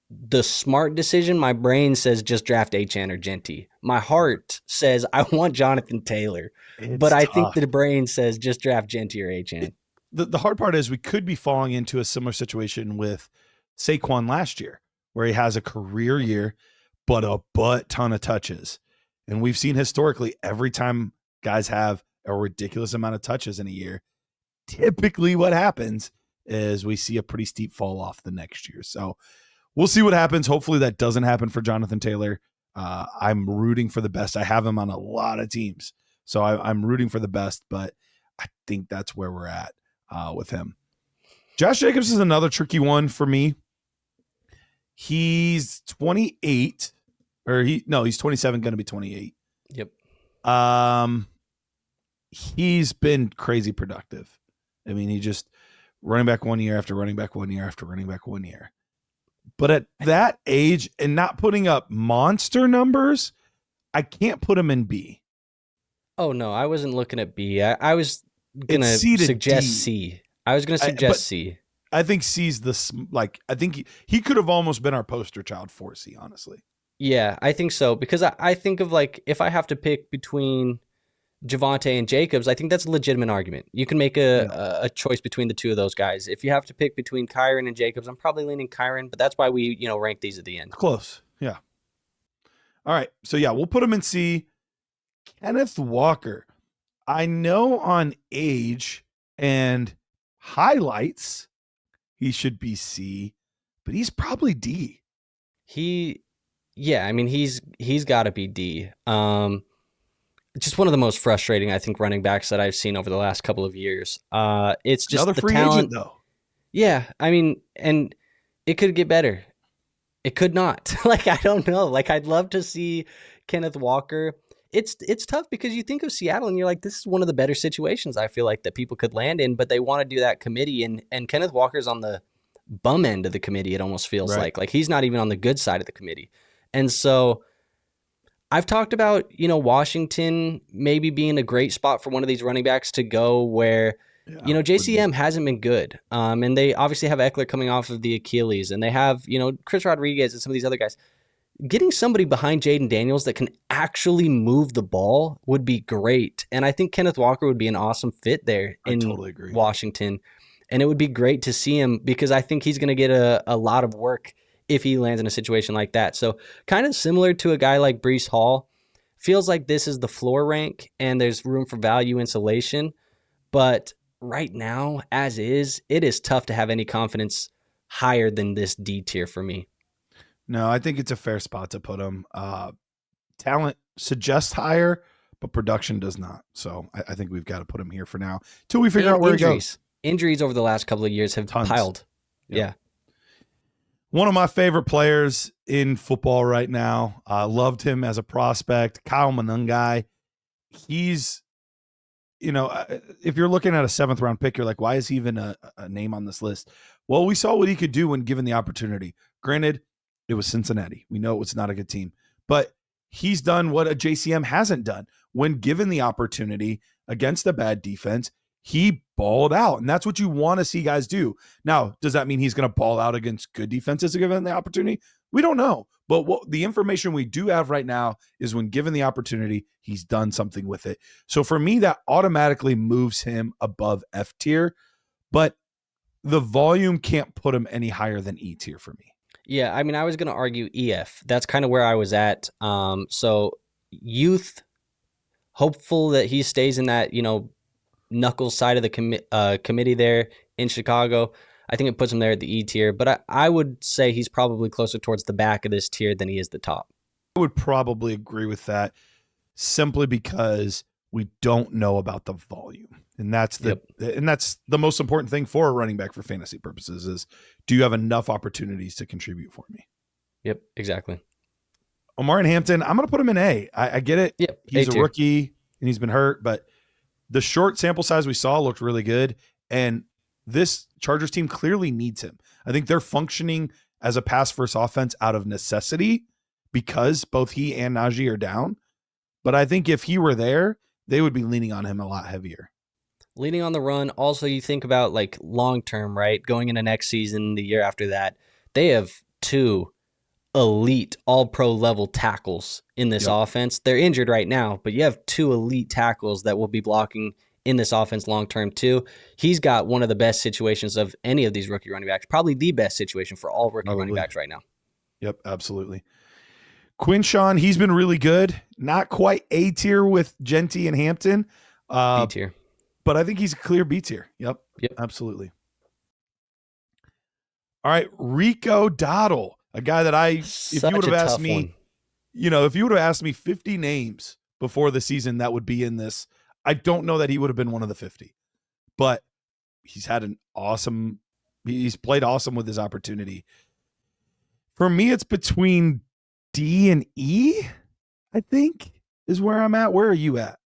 The smart decision, my brain says just draft Achane or Genty. My heart says I want Jonathan Taylor. But I think the brain says just draft Genty or Achane. The hard part is we could be falling into a similar situation with Saquon last year, where he has a career year, but a butt ton of touches. And we've seen historically every time guys have a ridiculous amount of touches in a year, typically what happens is we see a pretty steep fall off the next year. So we'll see what happens. Hopefully that doesn't happen for Jonathan Taylor. I'm rooting for the best. I have him on a lot of teams, so I'm rooting for the best, but I think that's where we're at with him. Josh Jacobs is another tricky one for me. He's 28, he's 27, going to be 28. Yep. he's been crazy productive. I mean, he just running back 1 year after running back 1 year after running back 1 year. But at that age and not putting up monster numbers, I can't put him in B. Oh, no, I wasn't looking at B. I was going to C to suggest D. C. I was going to suggest C. I think C's I think he could have almost been our poster child for C, honestly. Yeah, I think so. Because I think of like, if I have to pick between Javonte and Jacobs, I think that's a legitimate argument. You can make a choice between the two of those guys. If you have to pick between Kyren and Jacobs, I'm probably leaning Kyren, but that's why we, rank these at the end. Close. Yeah. All right. So yeah, we'll put him in C. Kenneth Walker. I know on age and highlights, he should be C, but he's probably D. He's got to be D. Just one of the most frustrating, I think, running backs that I've seen over the last couple of years. It's just another the free talent, agent, though. Yeah, I mean, and it could get better. It could not. I don't know. I'd love to see Kenneth Walker. It's tough because you think of Seattle and you're like, this is one of the better situations I feel like that people could land in, but they want to do that committee, and Kenneth Walker's on the bum end of the committee, it almost feels right. like he's not even on the good side of the committee. And so I've talked about, Washington maybe being a great spot for one of these running backs to go where, JCM hasn't been good. And they obviously have Eckler coming off of the Achilles, and they have, Chris Rodriguez and some of these other guys. Getting somebody behind Jaden Daniels that can actually move the ball would be great. And I think Kenneth Walker would be an awesome fit there in totally agree. Washington. And it would be great to see him because I think he's going to get a lot of work if he lands in a situation like that. So kind of similar to a guy like Breece Hall. Feels like this is the floor rank and there's room for value insulation. But right now, as is, it is tough to have any confidence higher than this D tier for me. No, I think it's a fair spot to put him. Talent suggests higher, but production does not. So I think we've got to put him here for now till we figure out where he goes. Injuries over the last couple of years have piled. Yep. Yeah. One of my favorite players in football right now. I loved him as a prospect. Kyle Monangai. He's, if you're looking at a 7th round pick, you're like, why is he even a name on this list? Well, we saw what he could do when given the opportunity. Granted, it was Cincinnati. We know it was not a good team, but he's done what a JCM hasn't done. When given the opportunity against a bad defense, he balled out, and that's what you want to see guys do. Now, does that mean he's going to ball out against good defenses given the opportunity? We don't know, but what the information we do have right now is when given the opportunity, he's done something with it. So for me, that automatically moves him above F tier, but the volume can't put him any higher than E tier for me. Yeah, I mean, I was going to argue EF. That's kind of where I was at. So youth, hopeful that he stays in that, knuckles side of the committee there in Chicago. I think it puts him there at the E tier, but I would say he's probably closer towards the back of this tier than he is the top. I would probably agree with that simply because we don't know about the volume. And that's the most important thing for a running back for fantasy purposes is, do you have enough opportunities to contribute for me? Yep, exactly. Omarion Hampton, I'm going to put him in A. I get it. Yep, he's a rookie and he's been hurt, but the short sample size we saw looked really good. And this Chargers team clearly needs him. I think they're functioning as a pass-first offense out of necessity because both he and Najee are down. But I think if he were there, they would be leaning on him a lot heavier. Leaning on the run. Also, you think about long-term, right? Going into next season, the year after that, they have 2 elite all-pro level tackles in this offense. They're injured right now, but you have 2 elite tackles that will be blocking in this offense long-term too. He's got one of the best situations of any of these rookie running backs, probably the best situation for all rookie running backs right now. Yep, absolutely. Quinshon, he's been really good. Not quite A tier with Genty and Hampton. B tier. But I think he's a clear B tier. Yep, absolutely. All right, Rico Dowdle, a guy that if you would have asked me 50 names before the season that would be in this, I don't know that he would have been one of the 50. But he's played awesome with his opportunity. For me, it's between D and E, I think, is where I'm at. Where are you at?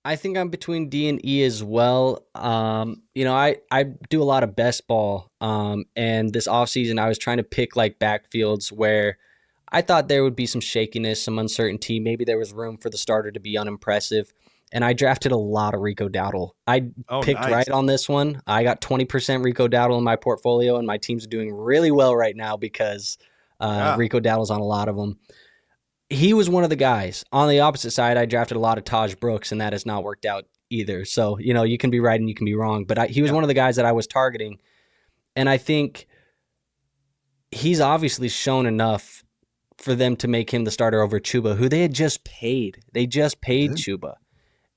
I think I'm between D and E as well. I do a lot of best ball. And this offseason I was trying to pick like backfields where I thought there would be some shakiness, some uncertainty. Maybe there was room for the starter to be unimpressive. And I drafted a lot of Rico Dowdle. I Oh, picked nice. right on this one. I got 20% Rico Dowdle in my portfolio, and my teams are doing really well right now because Yeah. Rico Dowdle's on a lot of them. He was one of the guys. On the opposite side, I drafted a lot of Taj Brooks, and that has not worked out either. So, you can be right and you can be wrong. But he was Yeah. one of the guys that I was targeting. And I think he's obviously shown enough for them to make him the starter over Chuba, who they had just paid. They just paid Good. Chuba.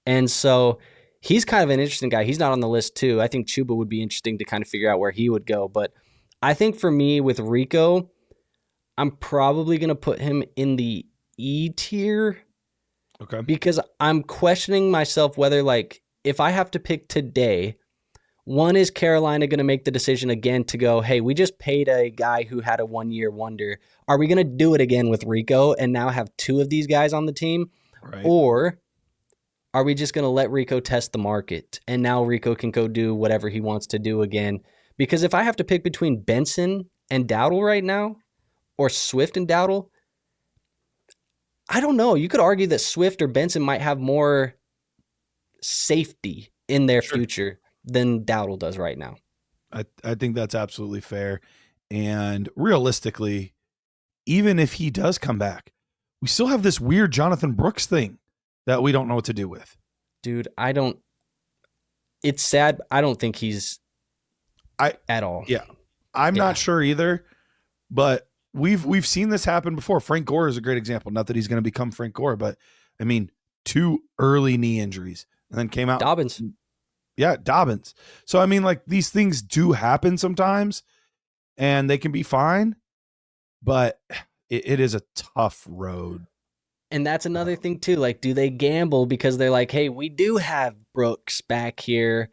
And so he's kind of an interesting guy. He's not on the list, too. I think Chuba would be interesting to kind of figure out where he would go. But I think for me with Rico, I'm probably going to put him in the E tier Okay. because I'm questioning myself whether, like, if I have to pick today, one, is Carolina going to make the decision again to go, hey, we just paid a guy who had a 1-year wonder. Are we going to do it again with Rico and now have two of these guys on the team? Right. Or are we just going to let Rico test the market and now Rico can go do whatever he wants to do again? Because if I have to pick between Benson and Dowdle right now, or Swift and Dowdle, I don't know. You could argue that Swift or Benson might have more safety in their future than Dowdle does right now. I think that's absolutely fair. And realistically, even if he does come back, we still have this weird Jonathan Brooks thing that we don't know what to do with. Dude, it's sad. I don't think he's at all. Yeah. I'm not sure either, but we've seen this happen before. Frank Gore is a great example. Not that he's going to become Frank Gore, but I mean, 2 early knee injuries and then came out. Dobbins. Yeah, Dobbins. So, I mean, like, these things do happen sometimes and they can be fine, but it is a tough road. And that's another thing too. Like, do they gamble because they're like, hey, we do have Brooks back here.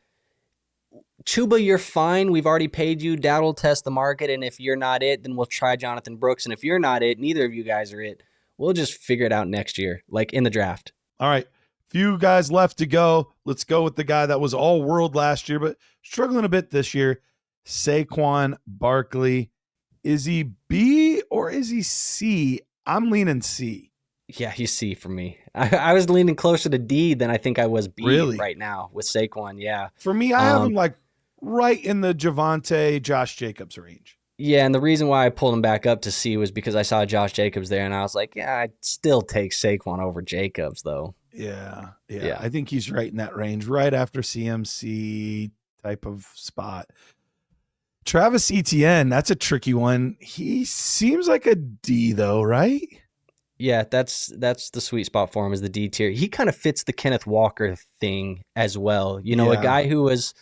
Chuba, you're fine. We've already paid you. Dowdle test the market. And if you're not it, then we'll try Jonathan Brooks. And if you're not it, neither of you guys are it. We'll just figure it out next year, like in the draft. All right. Few guys left to go. Let's go with the guy that was all world last year, but struggling a bit this year. Saquon Barkley. Is he B or is he C? I'm leaning C. Yeah, he's C for me. I was leaning closer to D than I think I was B right now with Saquon. Yeah. For me, I have him like right in the Javonte, Josh Jacobs range. Yeah, and the reason why I pulled him back up to C was because I saw Josh Jacobs there, and I was like, yeah, I'd still take Saquon over Jacobs, though. Yeah. I think he's right in that range, right after CMC type of spot. Travis Etienne, that's a tricky one. He seems like a D, though, right? Yeah, that's the sweet spot for him, is the D tier. He kind of fits the Kenneth Walker thing as well. A guy who has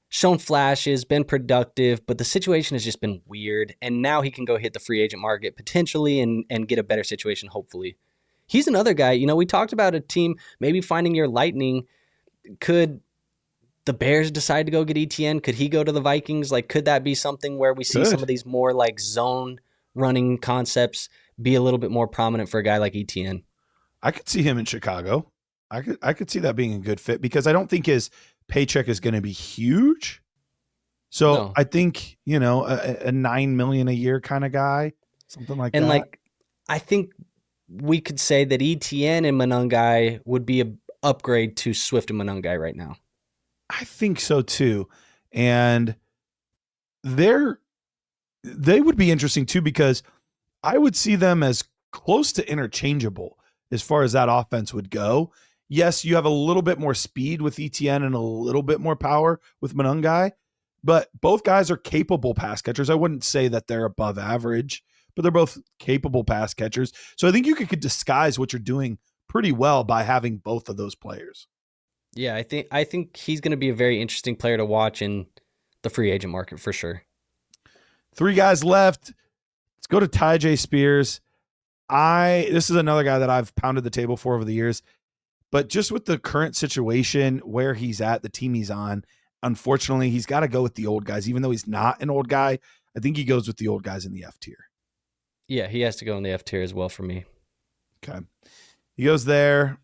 shown flashes, been productive, but the situation has just been weird. And now he can go hit the free agent market potentially and get a better situation, hopefully. He's another guy. We talked about a team maybe finding your lightning. Could the Bears decide to go get Etienne? Could he go to the Vikings? Like, could that be something where we see some of these more like zone running concepts be a little bit more prominent for a guy like Etienne? I could see him in Chicago. I could see that being a good fit because I don't think his paycheck is going to be huge. So no. I think, a $9 million a year kind of guy, something like that. And like, I think we could say that Etienne and Monangai would be an upgrade to Swift and Monangai right now. I think so too. And they would be interesting too, because I would see them as close to interchangeable as far as that offense would go. Yes, you have a little bit more speed with Etienne and a little bit more power with Monangai, but both guys are capable pass catchers. I wouldn't say that they're above average, but they're both capable pass catchers. So I think you could disguise what you're doing pretty well by having both of those players. Yeah, I think he's going to be a very interesting player to watch in the free agent market for sure. 3 guys left. Let's go to Tyjae Spears. This is another guy that I've pounded the table for over the years, but just with the current situation where he's at, the team he's on, unfortunately, he's got to go with the old guys. Even though he's not an old guy, I think he goes with the old guys in the F tier. Yeah, he has to go in the F tier as well for me. Okay. He goes there.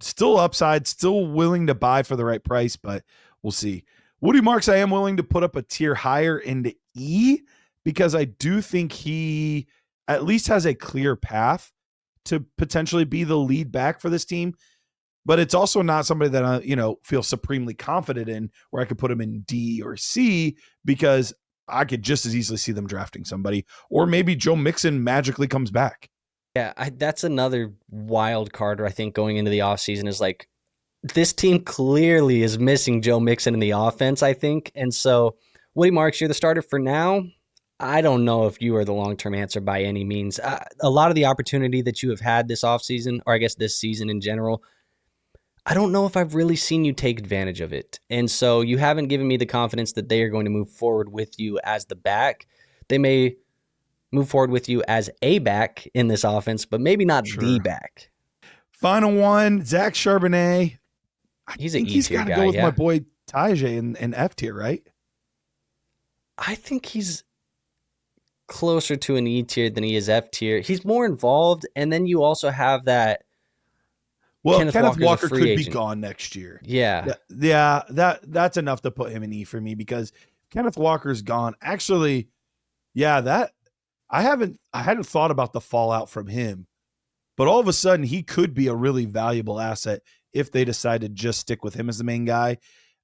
Still upside, still willing to buy for the right price, but we'll see. Woody Marks, I am willing to put up a tier higher into E because I do think he at least has a clear path to potentially be the lead back for this team. But it's also not somebody that I, feel supremely confident in where I could put him in D or C because I could just as easily see them drafting somebody, or maybe Joe Mixon magically comes back. Yeah, that's another wild card, I think, going into the offseason is like this team clearly is missing Joe Mixon in the offense, I think. And so, Woody Marks, you're the starter for now. I don't know if you are the long-term answer by any means. A lot of the opportunity that you have had this offseason, or I guess this season in general, I don't know if I've really seen you take advantage of it. And so you haven't given me the confidence that they are going to move forward with you as the back. They may move forward with you as a back in this offense, but maybe not the back. Final one, Zach Charbonnet. He's an E-tier guy. He's got to go with my boy Tyjae in F tier, right? I think he's closer to an E tier than he is F tier. He's more involved, and then you also have that. Well, Kenneth Walker could be gone next year. Yeah. That's enough to put him in E for me because Kenneth Walker's gone. Actually, I hadn't thought about the fallout from him, but all of a sudden he could be a really valuable asset if they decide to just stick with him as the main guy.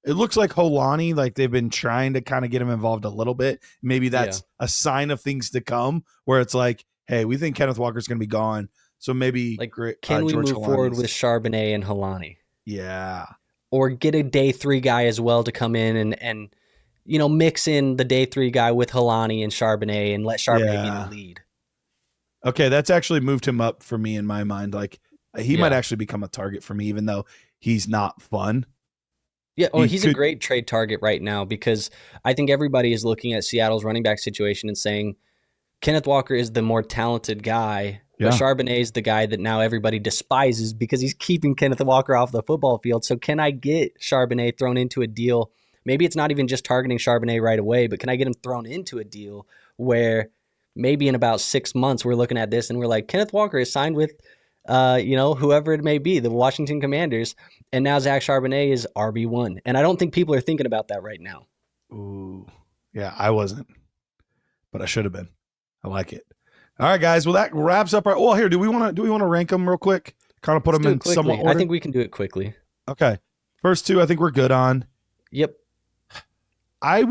It looks like Holani, like they've been trying to kind of get him involved a little bit. Maybe that's a sign of things to come where it's like, hey, we think Kenneth Walker's going to be gone. So maybe can we move forward with Charbonnet and Holani? Yeah. Or get a day 3 guy as well to come in and mix in the day 3 guy with Holani and Charbonnet and let Charbonnet be the lead. Okay, that's actually moved him up for me in my mind. Like he might actually become a target for me, even though he's not fun. Yeah, he's a great trade target right now because I think everybody is looking at Seattle's running back situation and saying Kenneth Walker is the more talented guy. But Charbonnet is the guy that now everybody despises because he's keeping Kenneth Walker off the football field. So can I get Charbonnet thrown into a deal? Maybe it's not even just targeting Charbonnet right away, but can I get him thrown into a deal where maybe in about 6 months we're looking at this and we're like, Kenneth Walker is signed with, whoever it may be, the Washington Commanders, and now Zach Charbonnet is RB1. And I don't think people are thinking about that right now. Ooh, yeah, I wasn't, but I should have been. I like it. All right, guys. Well, that wraps up our. Well, here, do we want to rank them real quick? Kind of put them in somewhat order? I think we can do it quickly. Okay. First 2, I think we're good on. Yep. I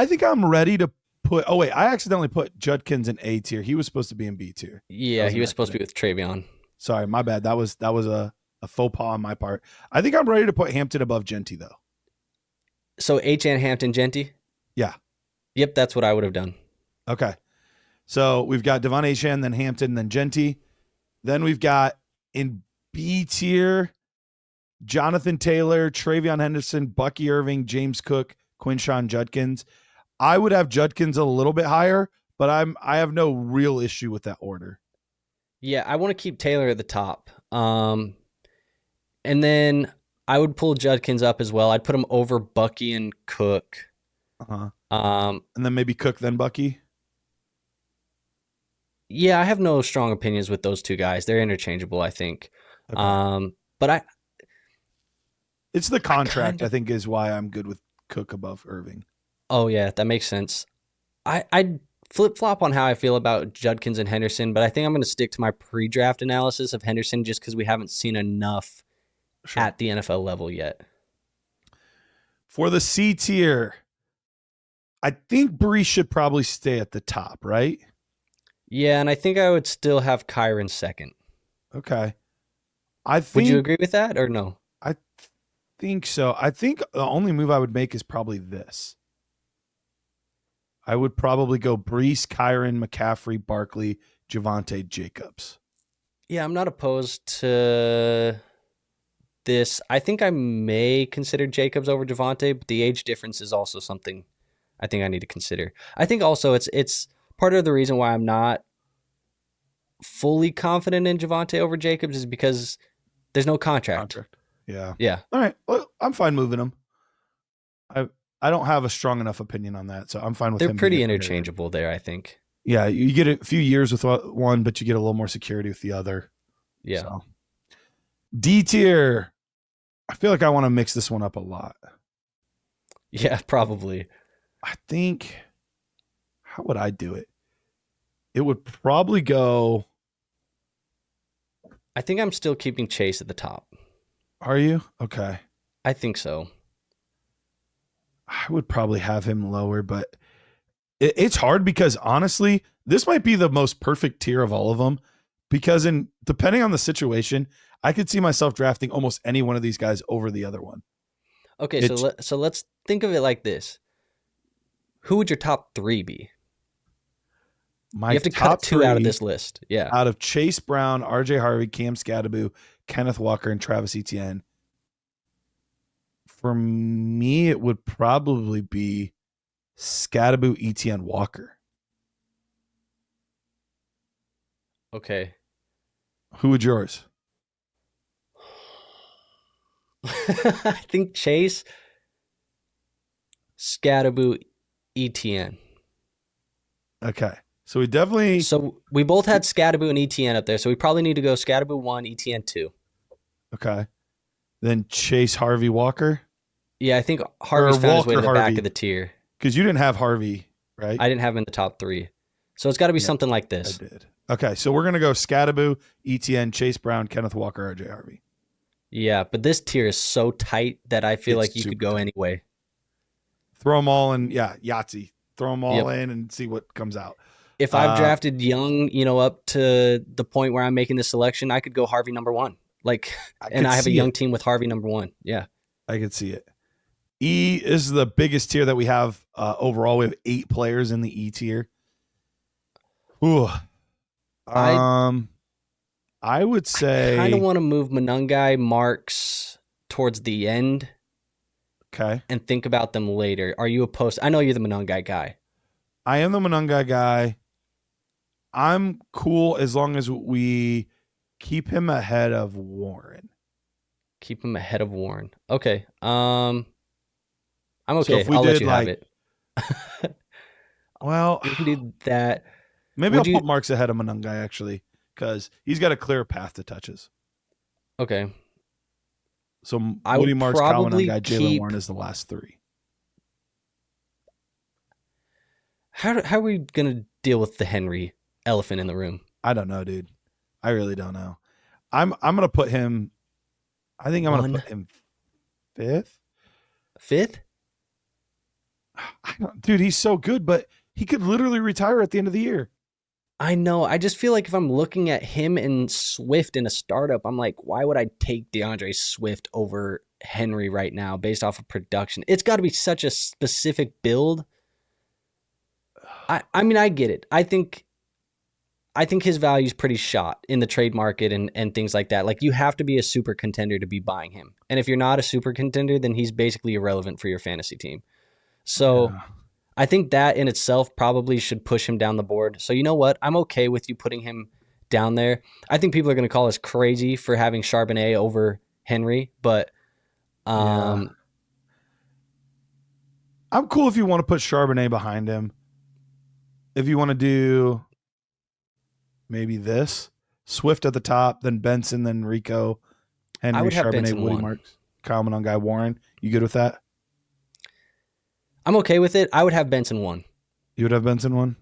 think I'm ready to put. Oh wait, I accidentally put Judkins in A tier. He was supposed to be in B tier. Yeah, he was supposed to be with Treveyon. Sorry, my bad. That was a faux pas on my part. I think I'm ready to put Hampton above Genty though. So Achane, Hampton, Genty. Yeah. Yep, that's what I would have done. Okay. So we've got Devon Achane, then Hampton, then Genty. Then we've got in B tier, Jonathan Taylor, Treveyon Henderson, Bucky Irving, James Cook, Quinshon Judkins. I would have Judkins a little bit higher, but I have no real issue with that order. Yeah, I want to keep Taylor at the top. And then I would pull Judkins up as well. I'd put him over Bucky and Cook. And then maybe Cook, then Bucky. Yeah, I have no strong opinions with those 2 guys. They're interchangeable, I think. Okay. But it's the contract, I think, is why I'm good with Cook above Irving. Oh, yeah, that makes sense. I'd flip-flop on how I feel about Judkins and Henderson, but I think I'm going to stick to my pre-draft analysis of Henderson just because we haven't seen enough at the NFL level yet. For the C tier, I think Breece should probably stay at the top, right? Yeah, and I think I would still have Kyren second. Okay. Would you agree with that or no? I think so. I think the only move I would make is probably this. I would probably go Breece, Kyren, McCaffrey, Barkley, Javonte, Jacobs. Yeah, I'm not opposed to this. I think I may consider Jacobs over Javonte, but the age difference is also something I think I need to consider. I think also it's part of the reason why I'm not fully confident in Javonte over Jacobs is because there's no contract. Yeah. Yeah. All right. Well, I'm fine moving him. I don't have a strong enough opinion on that, so I'm fine with They're him. They're pretty interchangeable there, I think. Yeah, you get a few years with one, but you get a little more security with the other. Yeah. So. D tier. I feel like I want to mix this one up a lot. Yeah, probably. I think, how would I do it? It would probably go. I think I'm still keeping Chase at the top. Are you? Okay. I think so. I would probably have him lower, but it's hard because honestly, this might be the most perfect tier of all of them because depending on the situation, I could see myself drafting almost any one of these guys over the other one. Okay, so let's think of it like this. Who would your top 3 be? You have to cut 2 out of this list. Yeah. Out of Chase Brown, RJ Harvey, Cam Skattebo, Kenneth Walker, and Travis Etienne. For me, it would probably be Skattebo, Etienne, Walker. Okay. Who would yours? I think Chase, Skattebo, Etienne. Okay. So we definitely... So we both had Skattebo and Etienne up there, so we probably need to go Skattebo 1, Etienne 2. Okay. Then Chase, Harvey, Walker? Yeah, I think Harvey's found his way to the back of the tier. Because you didn't have Harvey, right? I didn't have him in the top 3. So it's got to be something like this. I did. Okay, so we're going to go Skattebo, Etienne, Chase Brown, Kenneth Walker, RJ Harvey. Yeah, but this tier is so tight that I feel like you could go anyway. Throw them all in, Yahtzee. Throw them all in and see what comes out. If I've drafted young, up to the point where I'm making this selection, I could go Harvey number 1. And I have a young team with Harvey number 1. Yeah. I could see it. E is the biggest tier that we have overall. We have 8 players in the E tier. Ooh. I would say I kind of want to move Monangai, Marks towards the end. Okay. And think about them later. Are you opposed? I know you're the Monangai guy. I am the Monangai guy. I'm cool as long as we keep him ahead of Warren. Keep him ahead of Warren. Okay. I'm okay. So I'll let you have it. Well, we can do that. Maybe I'll put Marks ahead of Monangai actually, because he's got a clear path to touches. Okay. So Woody Marks, Kyle Monangai, Jaylen Warren is the last 3. How are we gonna deal with the Henry elephant in the room? I don't know, dude. I really don't know. I'm gonna put him. I think I'm gonna put him 5th. 5th? Dude, he's so good, but he could literally retire at the end of the year. I know. I just feel like if I'm looking at him and Swift in a startup, I'm like, why would I take DeAndre Swift over Henry right now based off of production? It's got to be such a specific build. I mean, I get it. I think his value is pretty shot in the trade market and things like that. Like, you have to be a super contender to be buying him. And if you're not a super contender, then he's basically irrelevant for your fantasy team. So I think that in itself probably should push him down the board. So you know what? I'm okay with you putting him down there. I think people are going to call us crazy for having Charbonnet over Henry, but I'm cool if you want to put Charbonnet behind him. If you want to do maybe this, Swift at the top, then Benson, then Rico, Henry, Charbonnet, Woody Marks, Kyle Monangai, Warren. You good with that? I'm okay with it. I would have Benson 1. You would have Benson 1?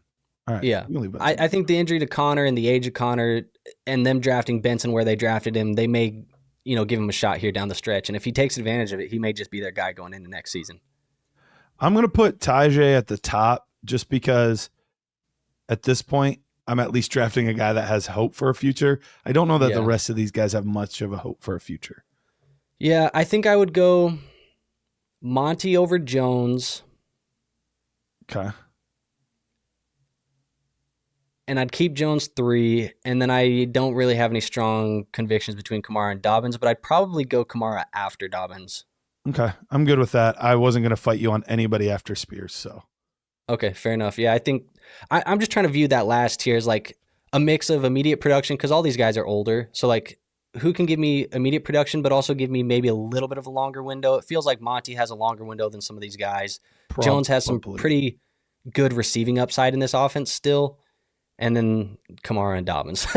All right. Yeah. I think the injury to Connor and the age of Connor and them drafting Benson where they drafted him, they may, give him a shot here down the stretch. And if he takes advantage of it, he may just be their guy going into next season. I'm going to put Tyjae at the top just because at this point, I'm at least drafting a guy that has hope for a future. I don't know that the rest of these guys have much of a hope for a future. Yeah, I think I would go Monty over Jones. Okay. And I'd keep Jones 3, and then I don't really have any strong convictions between Kamara and Dobbins, but I'd probably go Kamara after Dobbins. Okay, I'm good with that. I wasn't going to fight you on anybody after Spears, so. Okay, fair enough. Yeah, I think I'm just trying to view that last tier as like a mix of immediate production because all these guys are older. So like, who can give me immediate production, but also give me maybe a little bit of a longer window? It feels like Monty has a longer window than some of these guys. Jones has some pretty good receiving upside in this offense still. And then Kamara and Dobbins.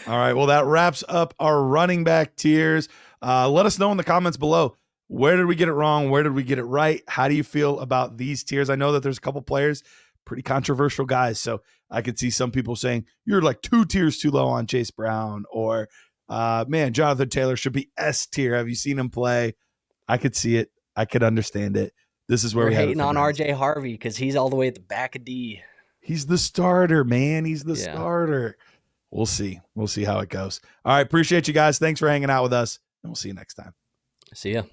All right. Well, that wraps up our running back tiers. Let us know in the comments below. Where did we get it wrong? Where did we get it right? How do you feel about these tiers? I know that there's a couple players, pretty controversial guys. So I could see some people saying you're like 2 tiers too low on Chase Brown, or man, Jonathan Taylor should be S tier. Have you seen him play? I could see it. I could understand it. This is where We're we hating on RJ Harvey because he's all the way at the back of D. He's the starter, man. He's the starter. We'll see. We'll see how it goes. All right. Appreciate you guys. Thanks for hanging out with us, and we'll see you next time. See ya.